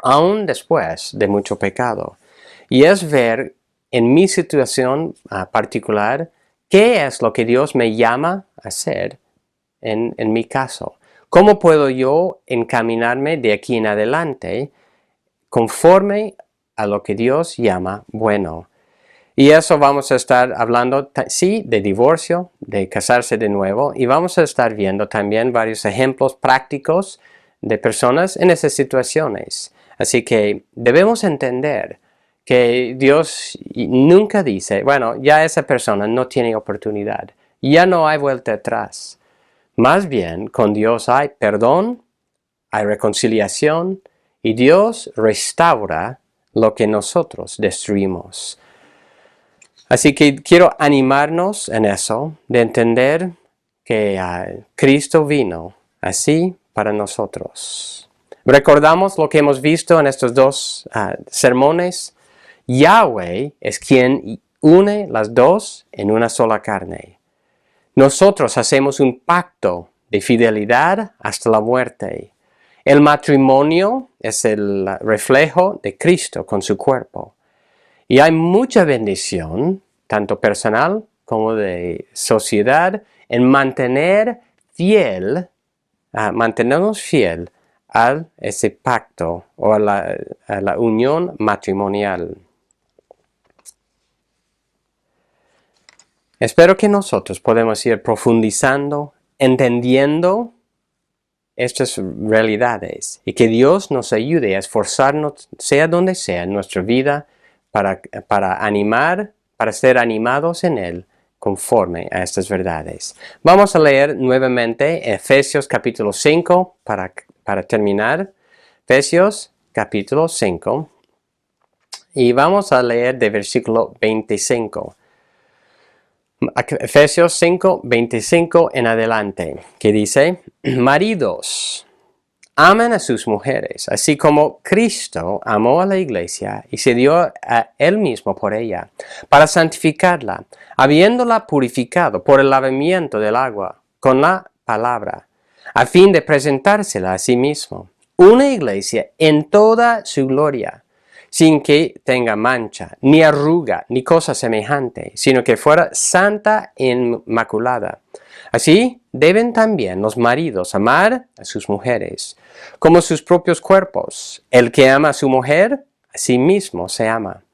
aún después de mucho pecado. Y es ver en mi situación particular qué es lo que Dios me llama a hacer en mi caso. ¿Cómo puedo yo encaminarme de aquí en adelante conforme a lo que Dios llama bueno? Y eso vamos a estar hablando, sí, de divorcio, de casarse de nuevo, y vamos a estar viendo también varios ejemplos prácticos de personas en esas situaciones. Así que debemos entender que Dios nunca dice, bueno, ya esa persona no tiene oportunidad, ya no hay vuelta atrás. Más bien, con Dios hay perdón, hay reconciliación, y Dios restaura lo que nosotros destruimos. Así que quiero animarnos en eso, de entender que Cristo vino así para nosotros. Recordamos lo que hemos visto en estos dos sermones. Yahweh es quien une las dos en una sola carne. Nosotros hacemos un pacto de fidelidad hasta la muerte. El matrimonio es el reflejo de Cristo con su cuerpo. Y hay mucha bendición, tanto personal como de sociedad, en mantenernos fiel a ese pacto o a la unión matrimonial. Espero que nosotros podamos ir profundizando, entendiendo estas realidades y que Dios nos ayude a esforzarnos, sea donde sea en nuestra vida, para ser animados en Él conforme a estas verdades. Vamos a leer nuevamente Efesios capítulo 5 para terminar. Efesios capítulo 5 y vamos a leer de versículo 25. Efesios 5, 25 en adelante, que dice, maridos, amen a sus mujeres, así como Cristo amó a la iglesia y se dio a él mismo por ella, para santificarla, habiéndola purificado por el lavamiento del agua, con la palabra, a fin de presentársela a sí mismo, una iglesia en toda su gloria, sin que tenga mancha, ni arruga, ni cosa semejante, sino que fuera santa e inmaculada. Así deben también los maridos amar a sus mujeres, como sus propios cuerpos. El que ama a su mujer, a sí mismo se ama.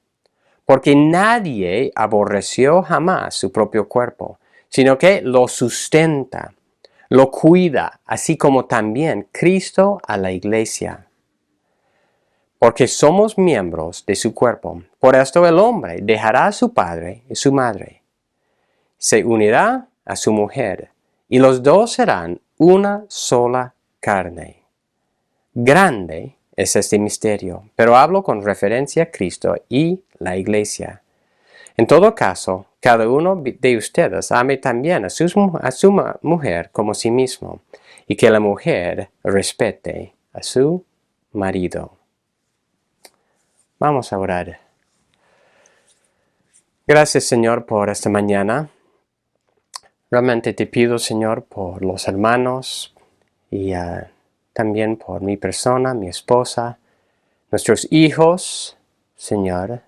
Porque nadie aborreció jamás su propio cuerpo, sino que lo sustenta, lo cuida, así como también Cristo a la iglesia. Porque somos miembros de su cuerpo. Por esto el hombre dejará a su padre y su madre. Se unirá a su mujer, y los dos serán una sola carne. Grande es este misterio, pero hablo con referencia a Cristo y la iglesia. En todo caso, cada uno de ustedes ame también a su mujer como a sí mismo, y que la mujer respete a su marido. Vamos a orar. Gracias, Señor, por esta mañana. Realmente te pido, Señor, por los hermanos y también por mi persona, mi esposa, nuestros hijos, Señor.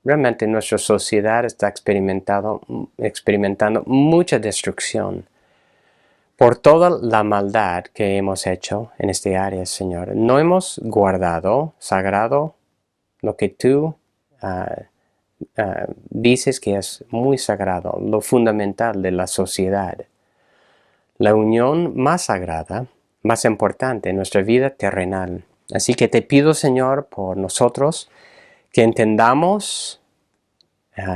Realmente nuestra sociedad está experimentando mucha destrucción por toda la maldad que hemos hecho en este área, Señor. No hemos guardado sagrado lo que tú dices que es muy sagrado, lo fundamental de la sociedad. La unión más sagrada, más importante en nuestra vida terrenal. Así que te pido, Señor, por nosotros, que entendamos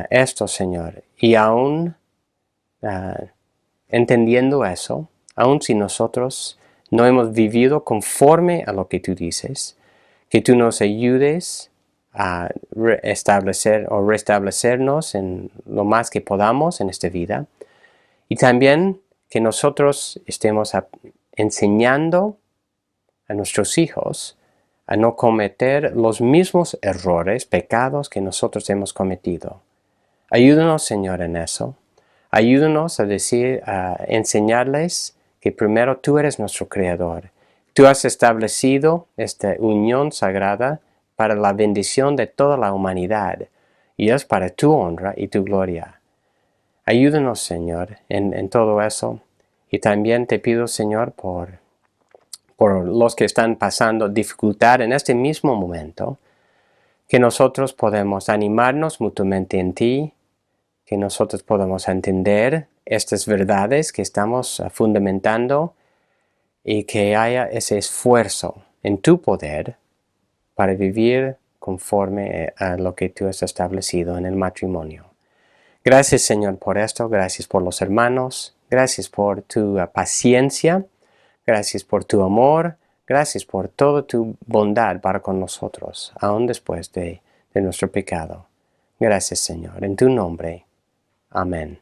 esto, Señor, y aún entendiendo eso, aun si nosotros no hemos vivido conforme a lo que tú dices, que tú nos ayudes a establecer o restablecernos en lo más que podamos en esta vida, y también que nosotros estemos enseñando a nuestros hijos a no cometer los mismos errores, pecados que nosotros hemos cometido. Ayúdanos, Señor, en eso. Ayúdanos a enseñarles que primero tú eres nuestro Creador. Tú has establecido esta unión sagrada para la bendición de toda la humanidad, y es para tu honra y tu gloria. Ayúdanos, Señor, en todo eso. Y también te pido, Señor, por los que están pasando dificultad en este mismo momento, que nosotros podemos animarnos mutuamente en ti, que nosotros podamos entender estas verdades que estamos fundamentando y que haya ese esfuerzo en tu poder para vivir conforme a lo que tú has establecido en el matrimonio. Gracias, Señor, por esto. Gracias por los hermanos. Gracias por tu paciencia. Gracias por tu amor. Gracias por toda tu bondad para con nosotros, aun después de nuestro pecado. Gracias, Señor. En tu nombre. Amén.